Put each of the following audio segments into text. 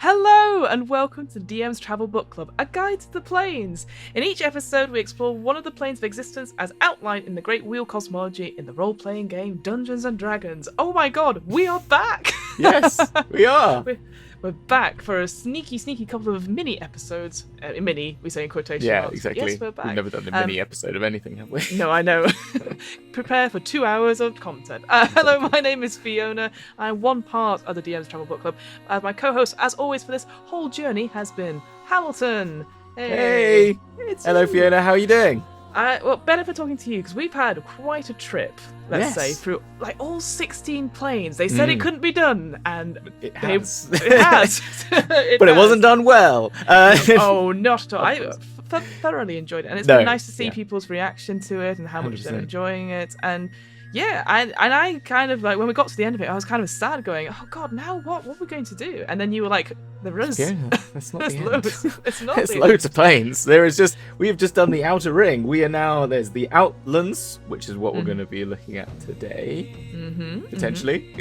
Hello and welcome to DM's Travel Book Club, a guide to the planes. In each episode, we explore one of the planes of existence as outlined in the Great Wheel Cosmology in the role-playing game Dungeons and Dragons. Oh my god, we are back! Yes, we are. We're back for a sneaky couple of mini episodes. Mini, we say in quotation Yeah, marks. exactly. Yes, we're back. We've never done a mini episode of anything, have we? No, I know. Prepare for 2 hours of content. Hello, my name is Fiona. I'm one part of the DM's Travel Book Club. My co-host, as always, for this whole journey has been Hamilton. Hey! Hello, you. Fiona. How are you doing? Well, better for talking to you, because we've had quite a trip, let's Yes. say, through like all 16 planes. They said it couldn't be done, and It has. It has. But it wasn't done well. Oh, not at all. I course. thoroughly enjoyed it, and it's No, been nice to see yeah. people's reaction to it and how much they're 100%. enjoying it. And yeah, I kind of like when we got to the end of it, I was kind of sad, going, "Oh God, now what? What are we going to do?" And then you were like, "There is, Yeah, that's not there's the end. loads. It's not. There's the loads of planes. We have just done the outer ring. We are now, there's the Outlands, which is what we're going to be looking at today, potentially.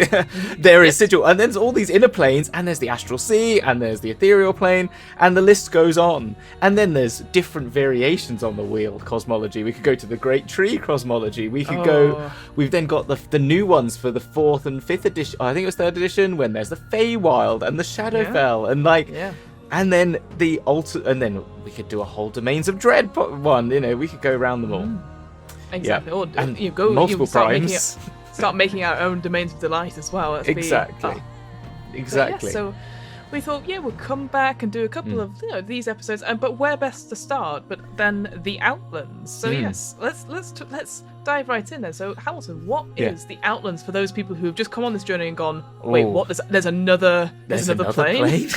There is Sigil, and there's all these inner planes, and there's the astral sea, and there's the ethereal plane, and the list goes on. And then there's different variations on the wheel cosmology. We could go to the Great Tree cosmology. We could go, we've then got the new ones for the 4th and 5th edition. I think it was 3rd edition, when there's the Feywild and the Shadowfell, and like... Yeah. And then and then we could do a whole Domains of Dread one. You know, we could go around them all. Exactly. Yeah. Or And you go multiple you start primes. start making our own domains of delight as well. That'd be- Exactly. oh. Exactly. Yeah, so we thought, we'll come back and do a couple of these episodes, but where best to start? But then the Outlands. So yes, let's dive right in then. So Hamilton, what is the Outlands for those people who have just come on this journey and gone, wait, what? There's another plane.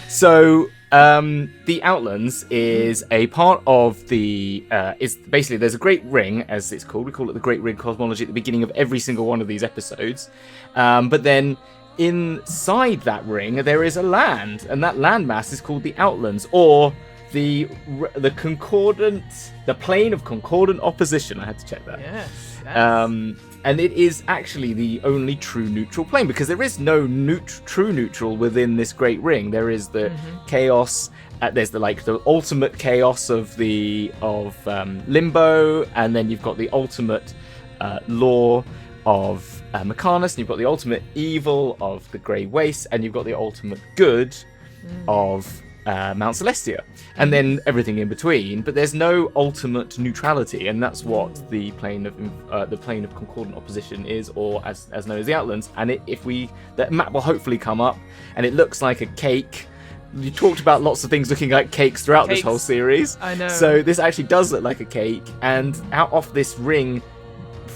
So the Outlands is a part of the is basically, there's a Great Ring, as it's called. We call it the Great Ring Cosmology at the beginning of every single one of these episodes. But then inside that ring there is a land, and that landmass is called the Outlands, or the Plane of Concordant Opposition. I had to check that. Yes. And it is actually the only true neutral plane, because there is no true neutral within this Great Ring. There is the chaos. There's the ultimate chaos of Limbo, and then you've got the ultimate law of Mechanis, and you've got the ultimate evil of the Grey Waste, and you've got the ultimate good of Mount Celestia, and then everything in between. But there's no ultimate neutrality, and that's what the plane of Concordant Opposition is, or as known as the Outlands. And that map will hopefully come up, and it looks like a cake. You talked about lots of things looking like cakes throughout this whole series. I know. So this actually does look like a cake, and out off this ring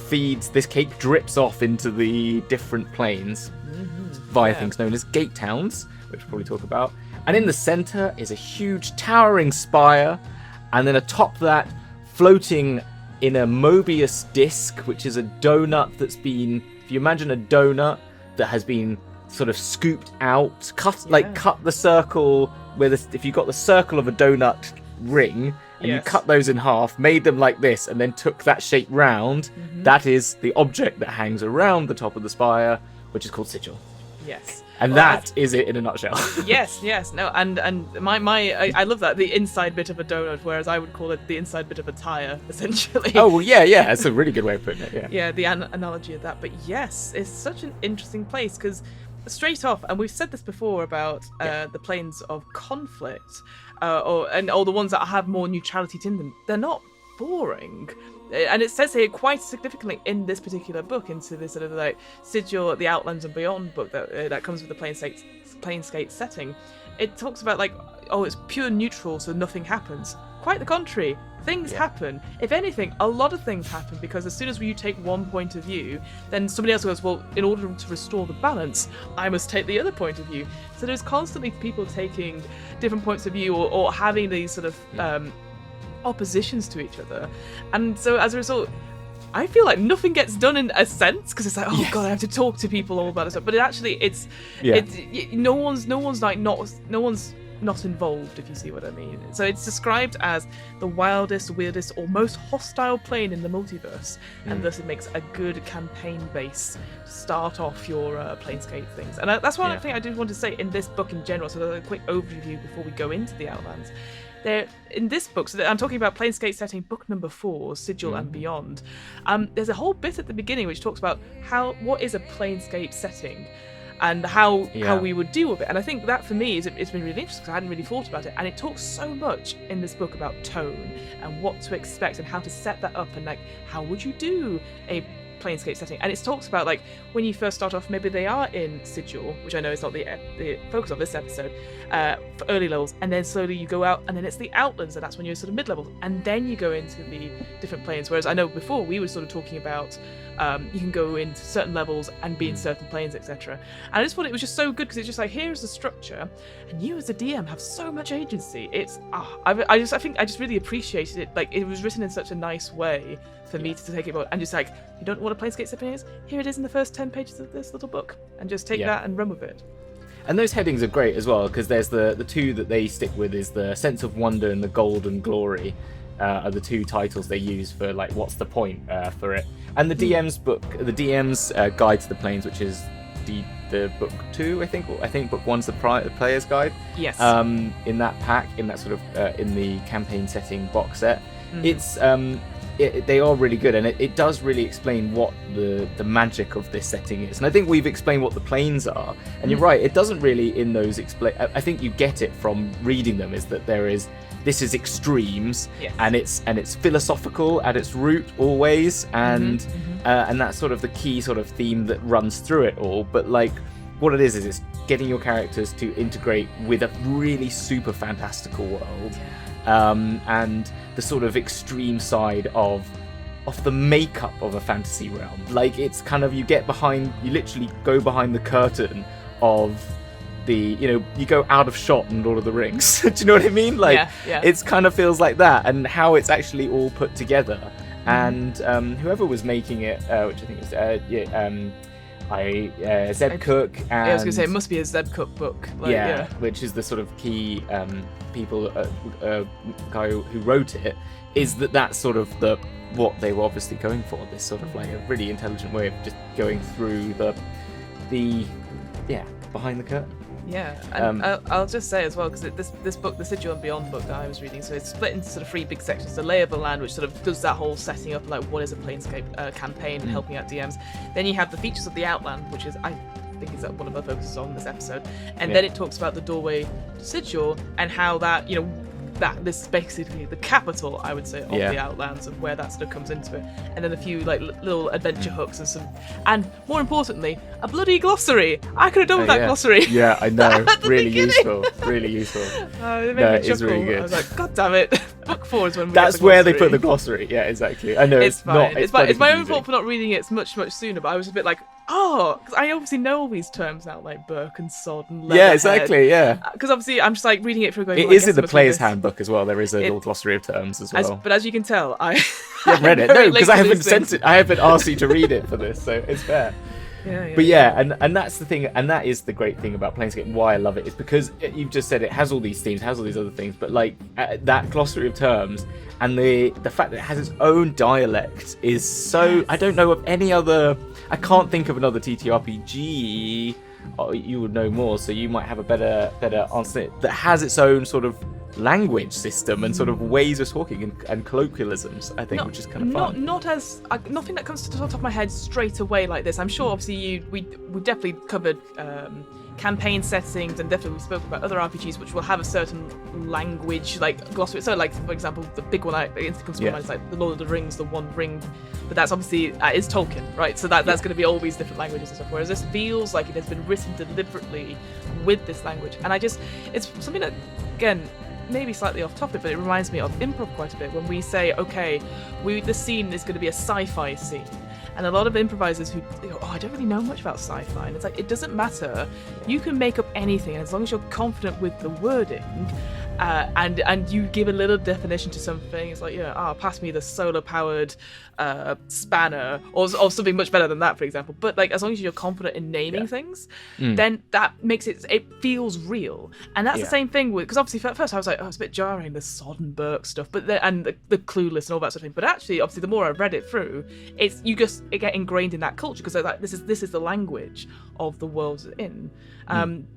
this cake drips off into the different planes via things known as gate towns, which we'll probably talk about. And in the center is a huge towering spire, and then atop that, floating in a Mobius disc, which is a donut that's been, if you imagine a donut that has been sort of scooped out, cut the circle, if you got the circle of a donut ring, and you cut those in half, made them like this, and then took that shape round, that is the object that hangs around the top of the spire, which is called Sigil. Yes. And that is it in a nutshell. Yes, no, and I love that, the inside bit of a donut, whereas I would call it the inside bit of a tire, essentially. Oh, well, yeah, that's a really good way of putting it, yeah. Yeah, the analogy of that. But yes, it's such an interesting place, because straight off, and we've said this before about the planes of conflict, and all the ones that have more neutrality in them, they're not boring. And it says here quite significantly in this particular book, into this sort of like Sigil, the Outlands and Beyond book that comes with the Planescape setting. It talks about like, it's pure neutral, so nothing happens. Quite the contrary. Things happen. If anything, a lot of things happen, because as soon as you take one point of view, then somebody else goes, well, in order to restore the balance, I must take the other point of view. So there's constantly people taking different points of view, or having these sort of oppositions to each other. And so as a result, I feel like nothing gets done in a sense, because it's like, God, I have to talk to people all about it stuff. But no one's not involved, if you see what I mean. So it's described as the wildest, weirdest, or most hostile plane in the multiverse, and thus it makes a good campaign base to start off your Planescape things. And that's one thing I did want to say in this book in general, so a quick overview before we go into the Outlands. In this book, so I'm talking about Planescape setting, book number 4, Sigil and Beyond. There's a whole bit at the beginning which talks about what is a Planescape setting, and how we would deal with it. And I think that for me it's been really interesting because I hadn't really thought about it. And it talks so much in this book about tone and what to expect and how to set that up, and like how would you do a Planescape setting. And it talks about like when you first start off, maybe they are in Sigil, which I know is not the focus of this episode, for early levels, and then slowly you go out, and then it's the Outlands, and that's when you're sort of mid-levels, and then you go into the different planes. Whereas I know before we were sort of talking about you can go into certain levels and be in certain planes, etc. And I just thought it was just so good because it's just like, here's the structure, and you as the DM have so much agency. It's I think I just really appreciated it. Like, it was written in such a nice way for me to take it on, and just like, you don't know what a Planescape setting is? Here it is in the first 10 pages of this little book, and just take that and run with it. And those headings are great as well, because there's the two that they stick with is the Sense of Wonder and the Golden Glory. Are the two titles they use for like what's the point for it. And the DM's book, the DM's Guide to the Planes, which is the book 2, I think book 1's the player's guide. Yes. In that pack, in that sort of in the campaign setting box set, it's they are really good, and it does really explain what the magic of this setting is. And I think we've explained what the planes are, and you're right, it doesn't really in those explain. I think you get it from reading them, is that this is extremes, and it's philosophical at its root always, and that's sort of the key sort of theme that runs through it all. But like, what it is it's getting your characters to integrate with a really super fantastical world, and the sort of extreme side of the makeup of a fantasy realm. Like, it's kind of, you literally go behind the curtain of you go out of shot in Lord of the Rings. Do you know what I mean? Like, it's kind of feels like that, and how it's actually all put together. And whoever was making it, which I think is Zeb Cook, and I was gonna say it must be a Zeb Cook book. Like, which is the sort of key people, guy who wrote it, is that's sort of what they were obviously going for. This sort of like a really intelligent way of just going through the behind the curtain. Yeah, and I'll just say as well, because this book, the Sigil and Beyond book that I was reading, so it's split into sort of 3 big sections. The Lay of the Land, which sort of does that whole setting up, like what is a Planescape campaign and helping out DMs. Then you have the features of the Outland, which is, I think, is one of our focuses on this episode. And then it talks about the doorway to Sigil and how that, that this is basically the capital, I would say, of the Outlands, and where that sort of comes into it. And then a few like little adventure hooks and more importantly, a bloody glossary. I could have done with that glossary. Yeah, I know. Really useful. Really useful. It made me chuckle. Really good. I was like, God damn it! Book 4 is when we That's get the where they put the glossary. Yeah, exactly. I know. It's fine. It's my own confusing. fault for not reading it much sooner. But I was a bit like, because I obviously know all these terms now, like Burke and Sod and Leatherhead. Yeah, exactly. Yeah. Because obviously I'm just like reading it for going. It is in the player's handbook as well. There is a little glossary of terms as well. But as you can tell, I haven't read it. No, because I haven't sent it. I haven't asked you to read it for this, so it's fair. And that's the thing, and that is the great thing about Planescape, and why I love it, is because you've just said it has all these themes, has all these other things, but like that glossary of terms and the fact that it has its own dialect is so. I don't know of any other. I can't think of another TTRPG. You would know more, so you might have a better answer, that has its own sort of language system and sort of ways of talking and colloquialisms, I think, which is kind of fun. Nothing that comes to the top of my head straight away like this. I'm sure obviously we definitely covered campaign settings, and definitely we spoke about other RPGs which will have a certain language, like glossary. So like, for example, the big one that instantly comes to my mind is like the Lord of the Rings, the One Ring, but that's obviously is Tolkien, right? So that's going to be all these different languages and stuff, whereas this feels like it has been written deliberately with this language. And it's something that, again, maybe slightly off topic, but it reminds me of improv quite a bit when we say, okay, the scene is going to be a sci-fi scene. And a lot of improvisers who go, I don't really know much about sci-fi. And it's like, it doesn't matter. You can make up anything, and as long as you're confident with the wording, and you give a little definition to something. It's like, pass me the solar powered spanner, or something much better than that, for example. But like, as long as you're confident in naming things, then that makes it feels real. And that's the same thing with, because obviously at first I was like, it's a bit jarring, the Soddenberg stuff, but and the Clueless and all that sort of thing. But actually, obviously, the more I read it through, you get ingrained in that culture, because like, this is the language of the world it's in.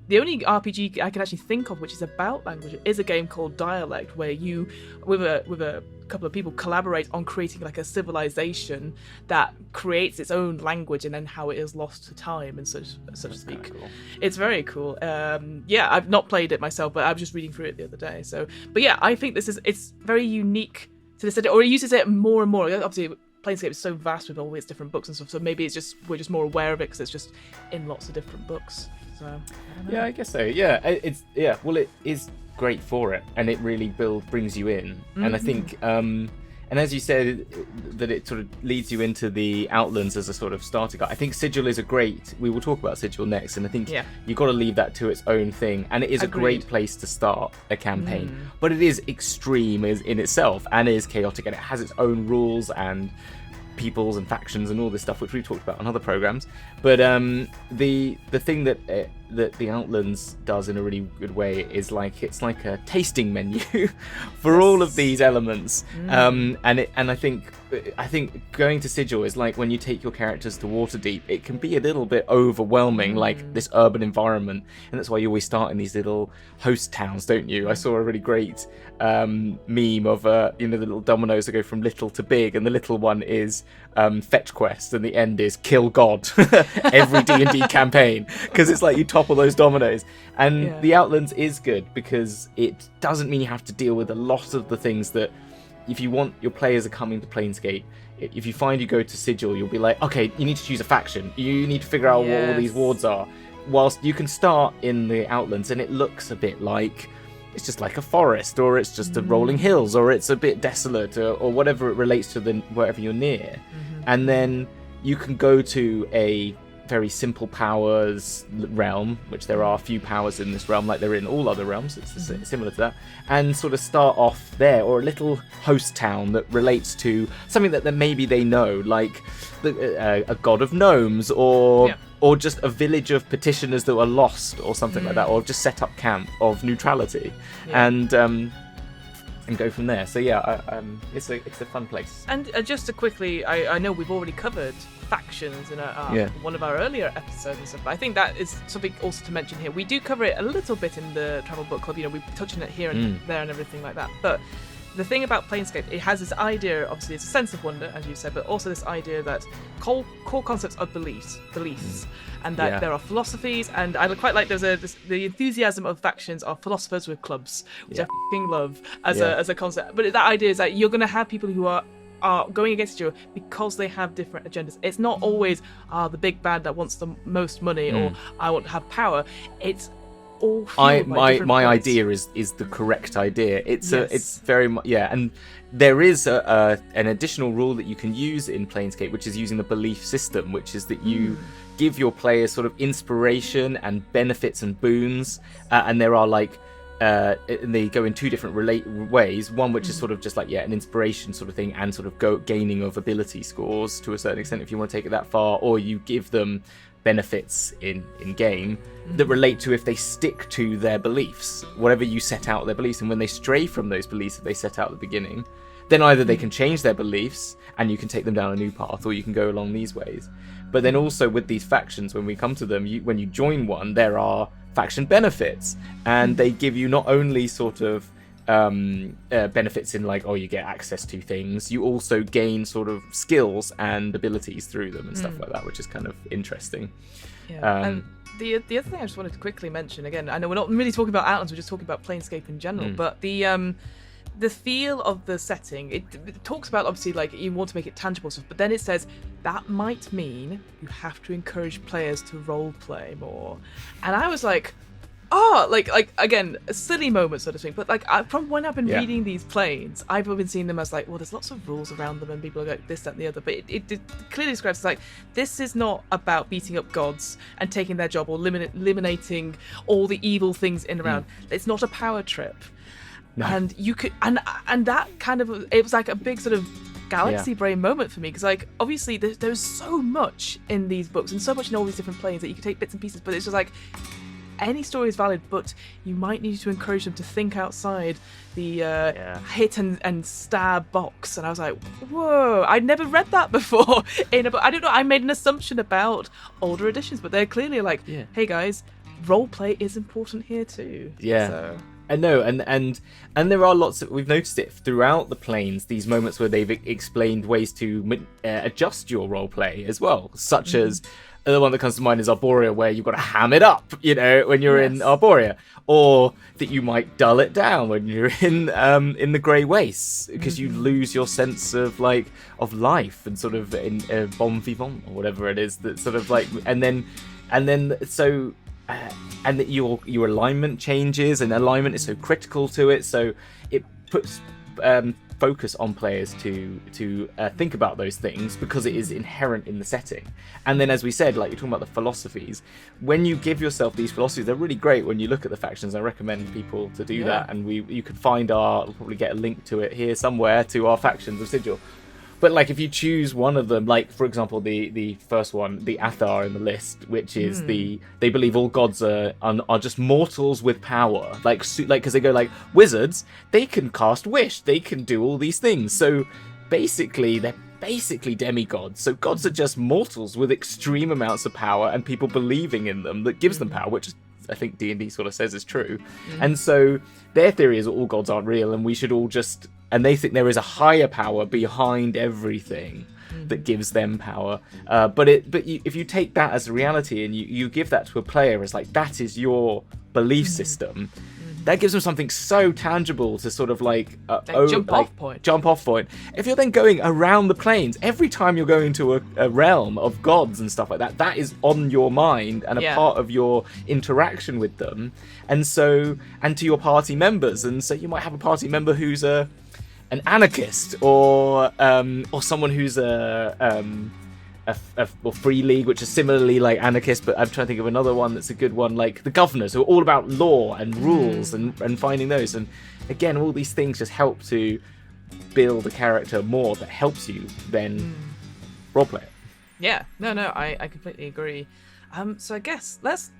The only RPG I can actually think of which is about language is a game called Dialect, where you, with a couple of people, collaborate on creating like a civilization that creates its own language, and then how it is lost to time and such to speak. Cool. It's very cool. I've not played it myself, but I was just reading through it the other day. So, but yeah, I think it's very unique to this, or it uses it more and more. Obviously, Planescape is so vast with all its different books and stuff, so maybe we're just more aware of it because it's just in lots of different books. So I don't know. Yeah, I guess so. Yeah, well, it is great for it, and it really brings you in. And I think, and as you said, that it sort of leads you into the Outlands as a sort of starter guide. I think Sigil is we will talk about Sigil next, and I think you've got to leave that to its own thing, and it is Agreed. a great place to start a campaign. But it is extreme in itself, and is chaotic, and it has its own rules and peoples and factions and all this stuff, which we've talked about on other programs. But the thing that the Outlands does in a really good way is it's like a tasting menu for all of these elements. And I think going to Sigil is like when you take your characters to Waterdeep, it can be a little bit overwhelming, like this urban environment, and that's why you always start in these little host towns, don't you? I saw a really great meme of the little dominoes that go from little to big, and the little one is fetch quest, and the end is kill God. Every D&D campaign, because it's like you topple those dominoes. And the Outlands is good because it doesn't mean you have to deal with a lot of the things that, if you want your players are coming to Planescape, if you find you go to Sigil, you'll be like, okay, you need to choose a faction, you need to figure out what all these wards are, whilst you can start in the Outlands and it looks a bit like it's just like a forest, or it's just a rolling hills, or it's a bit desolate, or whatever it relates to wherever you're near. And then you can go to a very simple powers realm, which there are a few powers in this realm like there are in all other realms. It's similar to that, and sort of start off there, or a little host town that relates to something that maybe they know, like a god of gnomes, or just a village of petitioners that were lost, or something like that, or just set up camp of neutrality, and go from there. So it's a fun place. And just to quickly, I know we've already covered factions in one of our earlier episodes and stuff, but I think that is something also to mention here. We do cover it a little bit in the Travel Book Club, we touch on it here and there and everything like that, but the thing about Planescape, it has this idea, obviously it's a sense of wonder, as you said, but also this idea that core concepts of beliefs, and that there are philosophies, and I quite like the enthusiasm of factions are philosophers with clubs, which I f***ing love as a concept. But that idea is that you're going to have people who are going against you because they have different agendas. It's not always the big bad that wants the most money, or I want to have power. It's all my idea is the correct idea. It's very much and there is an additional rule that you can use in Planescape, which is using the belief system, which is that you give your players sort of inspiration and benefits and boons, and there are and they go in two different ways. One which is sort of just like an inspiration sort of thing, and sort of gaining of ability scores to a certain extent if you want to take it that far, or you give them benefits in game that relate to if they stick to their beliefs, whatever you set out their beliefs, and when they stray from those beliefs that they set out at the beginning, then either they can change their beliefs and you can take them down a new path, or you can go along these ways. But then also with these factions, when we come to them, when you join one, there are faction benefits, and they give you not only sort of benefits in you get access to things, you also gain sort of skills and abilities through them and stuff like that, which is kind of interesting. And the other thing I just wanted to quickly mention, again, I know we're not really talking about Outlands, we're just talking about Planescape in general, but the feel of the setting, it talks about obviously you want to make it tangible stuff, but then it says that might mean you have to encourage players to role play more. And I was like, again, a silly moment sort of thing, but from when I've been reading these planes, I've been seeing them as there's lots of rules around them and people are like this, that and the other, but it clearly describes this is not about beating up gods and taking their job, or eliminating all the evil things in around. It's not a power trip. No. And you could, and that kind of, it was like a big sort of galaxy brain moment for me, because like obviously there's so much in these books and so much in all these different planes that you can take bits and pieces, but it's just like any story is valid, but you might need to encourage them to think outside the hit and stab box. And I was like, whoa, I'd never read that before in a book. I don't know, I made an assumption about older editions, but they're clearly like, hey guys, role play is important here too. So. I know, and there are lots of, we've noticed it throughout the planes, these moments where they've explained ways to adjust your role play as well, such as the one that comes to mind is Arborea, where you've got to ham it up, when you're in Arborea, or that you might dull it down when you're in the Grey Wastes, because you lose your sense of life and sort of in bon vivant or whatever it is, that sort of like, and then so. And that your alignment changes, and alignment is so critical to it, so it puts focus on players to think about those things, because it is inherent in the setting. And then, as we said, like you're talking about the philosophies, when you give yourself these philosophies, they're really great when you look at the factions. I recommend people to do that, and you could find we'll probably get a link to it here somewhere, to our factions of Sigil. But like, if you choose one of them, like for example, the first one, the Athar in the list, which is they believe all gods are just mortals with power, like because they go like wizards, they can cast wish, they can do all these things. So basically, they're basically demigods. So gods are just mortals with extreme amounts of power, and people believing in them that gives them power, which I think D&D sort of says is true. And so their theory is that all gods aren't real, and we should all just. And they think there is a higher power behind everything that gives them power. If you take that as a reality and you give that to a player as like, that is your belief system, that gives them something so tangible to sort of like jump off point. If you're then going around the planes, every time you're going to a realm of gods and stuff like that, that is on your mind and a part of your interaction with them, and to your party members. And so you might have a party member who's an anarchist, or someone who's a free league, which is similarly like anarchist, but I'm trying to think of another one that's a good one, like the governors, who are all about law and rules and finding those. And again, all these things just help to build a character more that helps you then roleplay it. Yeah, no, I completely agree. So I guess let's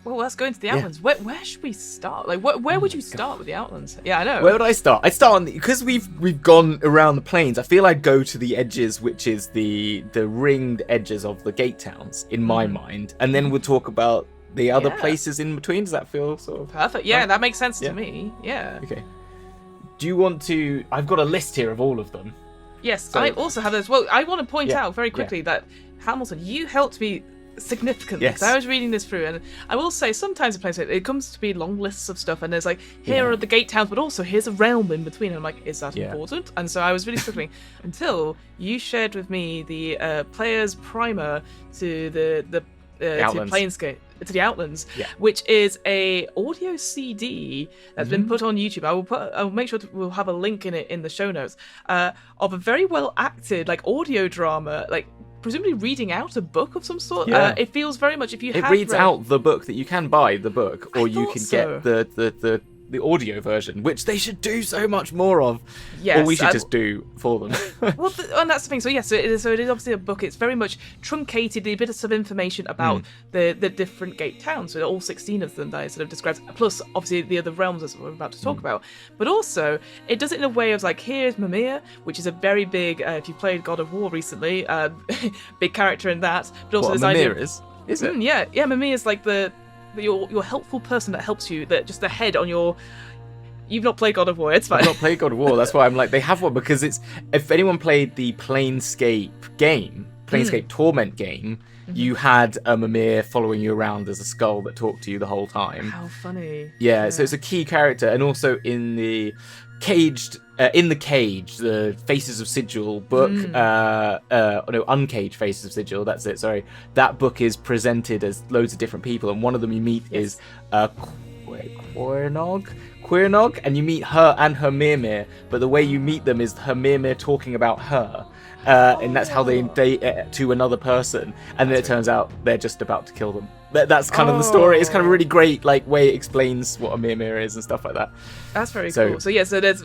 go into the Outlands. Where should we start? Like, where would you start with the Outlands? Yeah, I know. Where would I start? I'd start on because we've gone around the plains. I feel I'd go to the edges, which is the ringed edges of the gate towns in my mind, and then we'll talk about the other places in between. Does that feel sort of perfect? Yeah, that makes sense to me. Yeah. Okay. Do you want to? I've got a list here of all of them. Yes, so, I also have this. Well, I want to point out very quickly that Hamilton, you helped me significantly, because I was reading this through, and I will say sometimes in Planescape it comes to be long lists of stuff, and there's like, here are the gate towns, but also here's a realm in between, and I'm like, is that important? And so I was really struggling until you shared with me the player's primer to the Planescape, to the Outlands, which is a audio CD that's been put on YouTube. I'll make sure we'll have a link in it in the show notes, of a very well acted like audio drama, like presumably reading out a book of some sort. It feels very much, if you have reads out the book, that you can buy the book, or you can get the audio version, which they should do so much more of. Yes, or we should just do for them. Well, and that's the thing. So so it is obviously a book. It's very much truncated, a bit of some information about the different gate towns. So all 16 of them that it sort of describes, plus obviously the other realms as we're about to talk about. But also it does it in a way of like, here's Mimir, which is a very big, if you played God of War recently, big character in that. But also this Mimir idea is it? Yeah, Mimir is like your helpful person that helps you, that just the head on your. You've not played God of War, it's fine. I've not played God of War, that's why I'm like, they have one, because it's, if anyone played the Planescape Torment game, you had a Mimir following you around as a skull that talked to you the whole time. How funny. Yeah, so it's a key character, and also in the Cage, the Faces of Sigil book, Uncaged Faces of Sigil, that's it, sorry. That book is presented as loads of different people, and one of them you meet is Queernog, and you meet her and her Mimir, but the way you meet them is her Mimir talking about her, and that's how they date to another person, and then it turns out they're just about to kill them. That's kind of the story. It's kind of a really great like way it explains what a Mimir is and stuff like that. That's very cool. So there's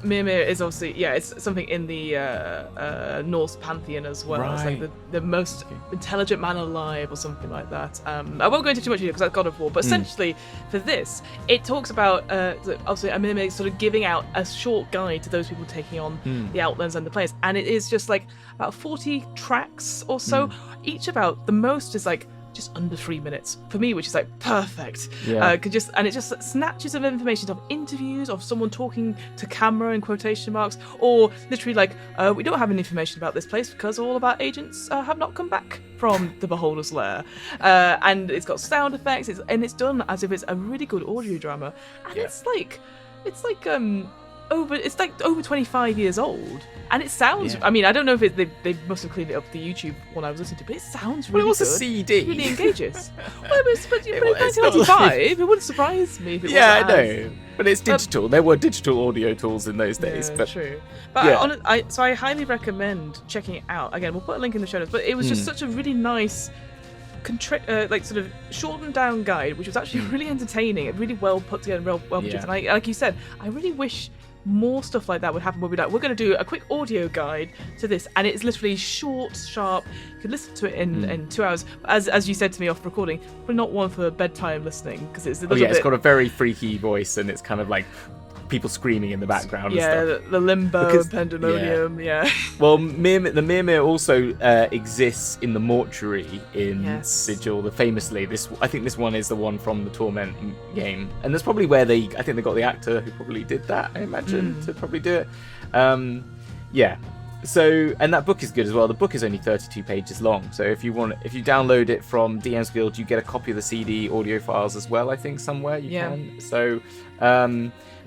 Mimir is obviously it's something in the Norse pantheon as well. Right. It's like the most intelligent man alive or something like that. I won't go into too much detail because that's God of War. But essentially, for this, it talks about obviously a Mimir sort of giving out a short guide to those people taking on the Outlands and the Plains, and it is just like about 40 tracks or so. Each about the most is like just under 3 minutes for me, which is like perfect. And it just snatches of information of interviews of someone talking to camera in quotation marks, or literally like we don't have any information about this place because all of our agents have not come back from the Beholder's Lair, and it's got sound effects, it's done as if it's a really good audio drama, and it's like over 25 years old, and it sounds. I mean, I don't know if they must have cleaned it up the YouTube one I was listening to, but it sounds really. Well, it was good. a CD. It really engages. But in 1995, it wouldn't surprise me if it was. I know, but it's digital. There were digital audio tools in those days. But true. But I highly recommend checking it out. Again, we'll put a link in the show notes. But it was just such a really nice. Like sort of shortened down guide, which was actually really entertaining and really well put together and well produced. And like you said, I really wish more stuff like that would happen. Where we're going to do a quick audio guide to this, and it's literally short, sharp. You can listen to it in 2 hours. As you said to me off recording, but not one for bedtime listening, because it's a little bit. It's got a very freaky voice, and it's kind of like people screaming in the background and stuff. The limbo, pandemonium, Well, the Mimir also exists in the mortuary in Sigil. Famously, I think this one is the one from the Torment game, and that's probably where I think they got the actor who probably did that, I imagine, to probably do it. So, and that book is good as well. The book is only 32 pages long. So if you download it from DM's Guild, you get a copy of the CD audio files as well, I think, somewhere you can. So,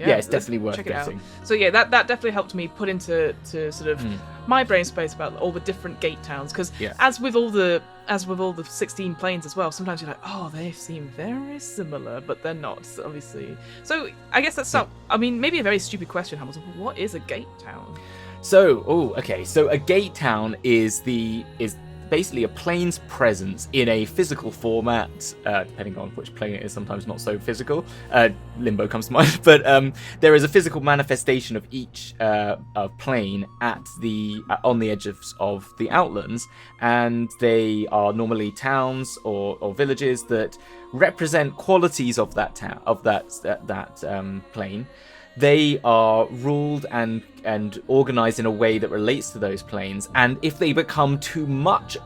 it's definitely worth getting. So that definitely helped me put into sort of my brain space about all the different gate towns, because as with all the 16 planes as well, sometimes you're like, oh, they seem very similar, but they're not, obviously. So I guess that's maybe a very stupid question, Hamilton, but what is a gate town? So a gate town is basically a plane's presence in a physical format, depending on which plane it is, sometimes not so physical. Limbo comes to mind, but there is a physical manifestation of each plane on the edges of the Outlands, and they are normally towns or villages that represent qualities of that town, of that plane. They are ruled and organized in a way that relates to those planes, and if they become too much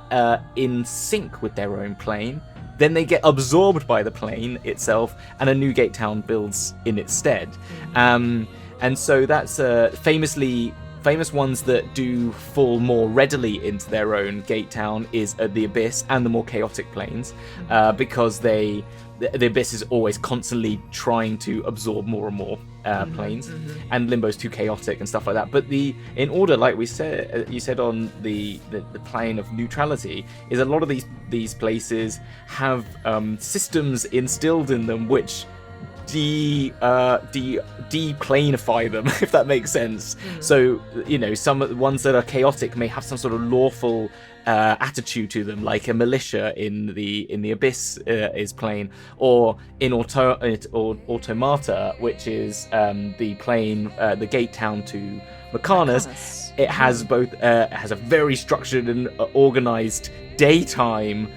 in sync with their own plane, then they get absorbed by the plane itself, and a new gate town builds in its stead. And so that's famous ones that do fall more readily into their own gate town is the Abyss and the more chaotic planes, because the Abyss is always constantly trying to absorb more and more planes, and Limbo's too chaotic and stuff like that. But in order, like you said on the plane of neutrality, is a lot of these places have systems instilled in them which deplanify them, if that makes sense. So some ones that are chaotic may have some sort of lawful attitude to them, like a militia in the Abyss is plane, or in Automata, which is the plane, the gate town to Mechanis. It has has a very structured and organized daytime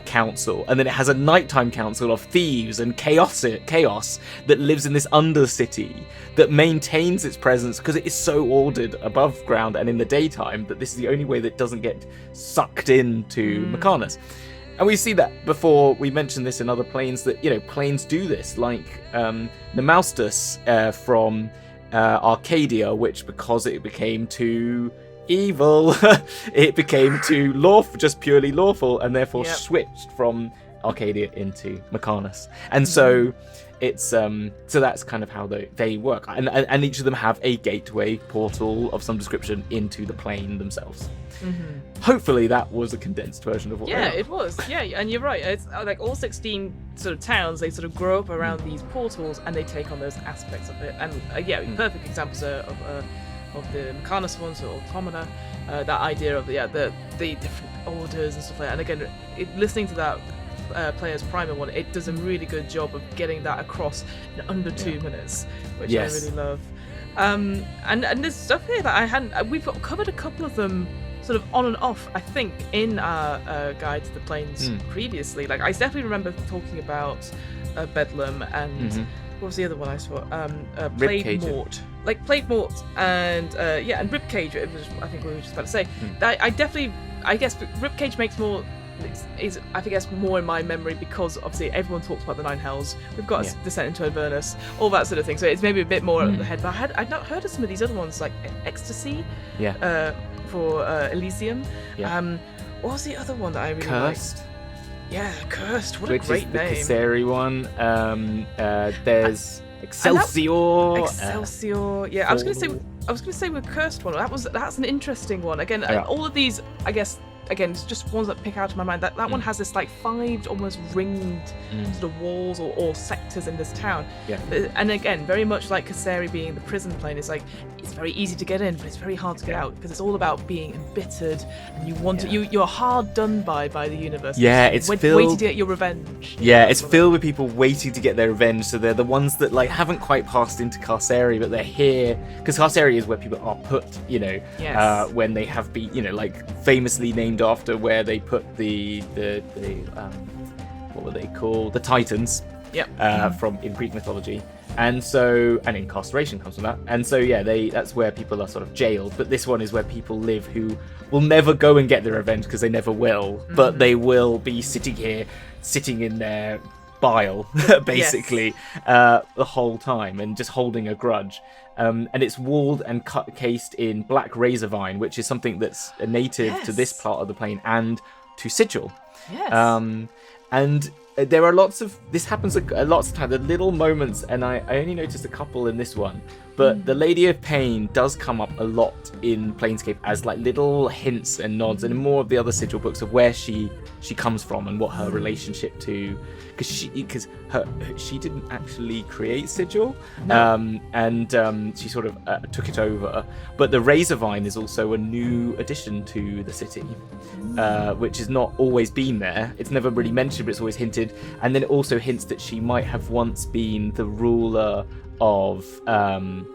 council, and then it has a nighttime council of thieves and chaos that lives in this undercity that maintains its presence because it is so ordered above ground and in the daytime that this is the only way that it doesn't get sucked into Mechanis. And we see that before. We mentioned this in other planes, that planes do this, like Nemaustus from Arcadia, which, because it became too evil, it became too lawful, just purely lawful, and therefore switched from Arcadia into Mechanis. And so it's so that's kind of how they work, and each of them have a gateway portal of some description into the plane themselves. Hopefully that was a condensed version of what they are. It was. And you're right, it's like all 16 sort of towns, they sort of grow up around these portals and they take on those aspects of it. And perfect examples of the Mechanis ones, or Automata, that idea of the different orders and stuff like that. And again, listening to that player's primer one, it does a really good job of getting that across in under 2 minutes, which Yes. I really love. And there's stuff here that I hadn't. We've covered a couple of them sort of on and off, I think, in our guide to the planes previously. Like, I definitely remember talking about Bedlam and what was the other one I saw? Plague Mort. Like Plague Mort and and Ribcage. It was, I think we were just about to say. I guess Ribcage makes more. Is I guess more in my memory because obviously everyone talks about the Nine Hells. We've got Descent into Avernus, all that sort of thing. So it's maybe a bit more at the head. But I'd not heard of some of these other ones like Ecstasy. For Elysium. What was the other one that I really Cursed. liked? Yeah, Cursed. What Which a great is the name. Kasseri one. There's Excelsior. Excelsior. Yeah, I was gonna say with Cursed one. That's an interesting one. Again, all of these, I guess. Again, it's just ones that pick out of my mind. That one has this like 5 almost ringed sort of walls or sectors in this town. And again, very much like Kasseri being the prison plane, it's like it's very easy to get in, but it's very hard to get out because it's all about being embittered and you want to. You're hard done by the universe. It's filled waiting to get your revenge. It's filled with people waiting to get their revenge. So they're the ones that like haven't quite passed into Kasseri, but they're here because Kasseri is where people are put. When they have been, like famously named after where they put the what were they called? The Titans. From in Greek mythology. And incarceration comes from that. And so that's where people are sort of jailed. But this one is where people live who will never go and get their revenge because they never will. But they will be sitting in their bile, basically, the whole time and just holding a grudge. And it's walled and cased in black razor vine, which is something that's a native to this part of the plane and to Sigil. And there are this happens lots of times, the little moments, and I only noticed a couple in this one, but the Lady of Pain does come up a lot in Planescape as like little hints and nods, and in more of the other Sigil books of where she comes from and what her relationship to, because she didn't actually create Sigil, and she sort of took it over. But the Razorvine is also a new addition to the city, which has not always been there. It's never really mentioned, but it's always hinted. And then it also hints that she might have once been the ruler of Plaguemore.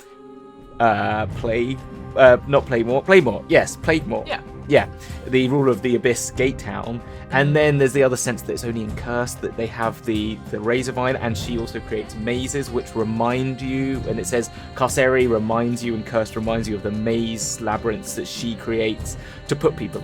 Yes, Plaguemore. Yeah, the ruler of the Abyss Gate Town. And then there's the other sense that it's only in Cursed that they have the Razorvine, and she also creates mazes which remind you, and it says Kasseri reminds you and Cursed reminds you of the maze labyrinths that she creates to put people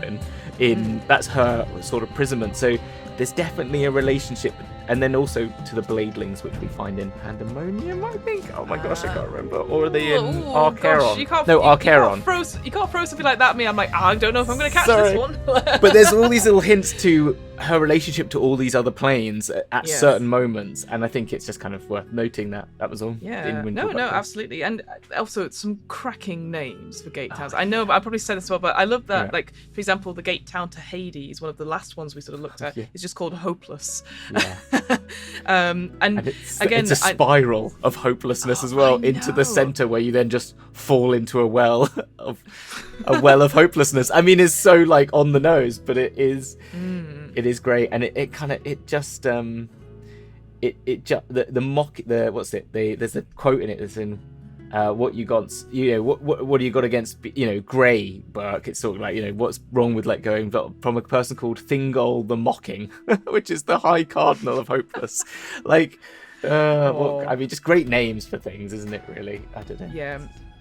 in. That's her sort of imprisonment. So there's definitely a relationship. And then also to the Bladelings, which we find in Pandemonium, I think. Oh my gosh, I can't remember. Or are they in Archeron? Archeron. You can't throw something like that at me. I'm like, I don't know if I'm going to catch this one. But there's all these little hints to her relationship to all these other planes at certain moments. And I think it's just kind of worth noting that. That was all. Yeah. No, absolutely. And also some cracking names for gate towns. I know, I probably said this well, but I love that. Like, for example, the gate town to Hades, one of the last ones we sort of looked at, is just called Hopeless. And it's a spiral of hopelessness as well into the center, where you then just fall into a well of hopelessness. I mean, it's so like on the nose, but it is great, and there's a quote in it that's in what you got, what do you got against, Grey Burke? It's sort of like, what's wrong with let going, but from a person called Thingol the Mocking, which is the High Cardinal of Hopeless. Like, just great names for things, isn't it? Really, I don't know. Yeah.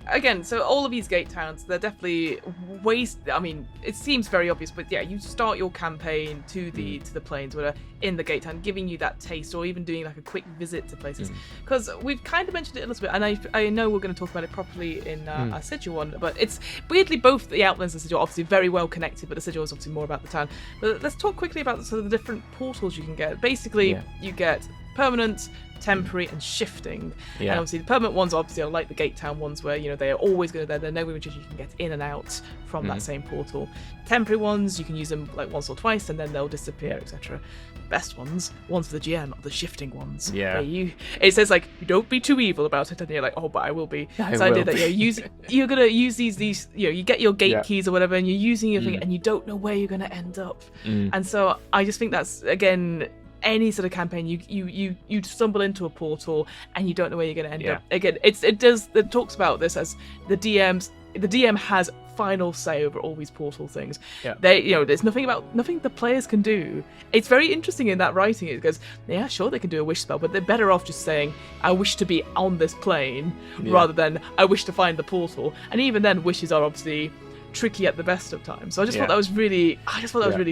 Again, so all of these gate towns, they're definitely ways. I mean, it seems very obvious, but you start your campaign to the planes where in the gate town, giving you that taste, or even doing like a quick visit to places. Because we've kind of mentioned it a little bit, and I know we're going to talk about it properly in our Sigil one, but it's weirdly both the Outlands and Sigil are obviously very well connected, but the Sigil is obviously more about the town. But let's talk quickly about sort of the different portals you can get. Basically, you get permanent, temporary, and shifting. And obviously the permanent ones obviously are like the gate town ones, where they are always going to, they're no images you can get in and out from that same portal. Temporary ones, you can use them like once or twice and then they'll disappear, etc. Best ones for the GM, are the shifting ones. It says like, don't be too evil about it, and you're like, oh, but I will be. So I did that. You're gonna use these you get your gate keys or whatever, and you're using your thing, and you don't know where you're gonna end up. And so I just think that's, again, any sort of campaign, you stumble into a portal and you don't know where you're going to end up. Again, it talks about this as the DM has final say over all these portal things. There's nothing the players can do. It's very interesting in that writing. It goes, yeah, sure, they can do a wish spell, but they're better off just saying, I wish to be on this plane, rather than I wish to find the portal. And even then, wishes are obviously tricky at the best of times. So I just thought that was really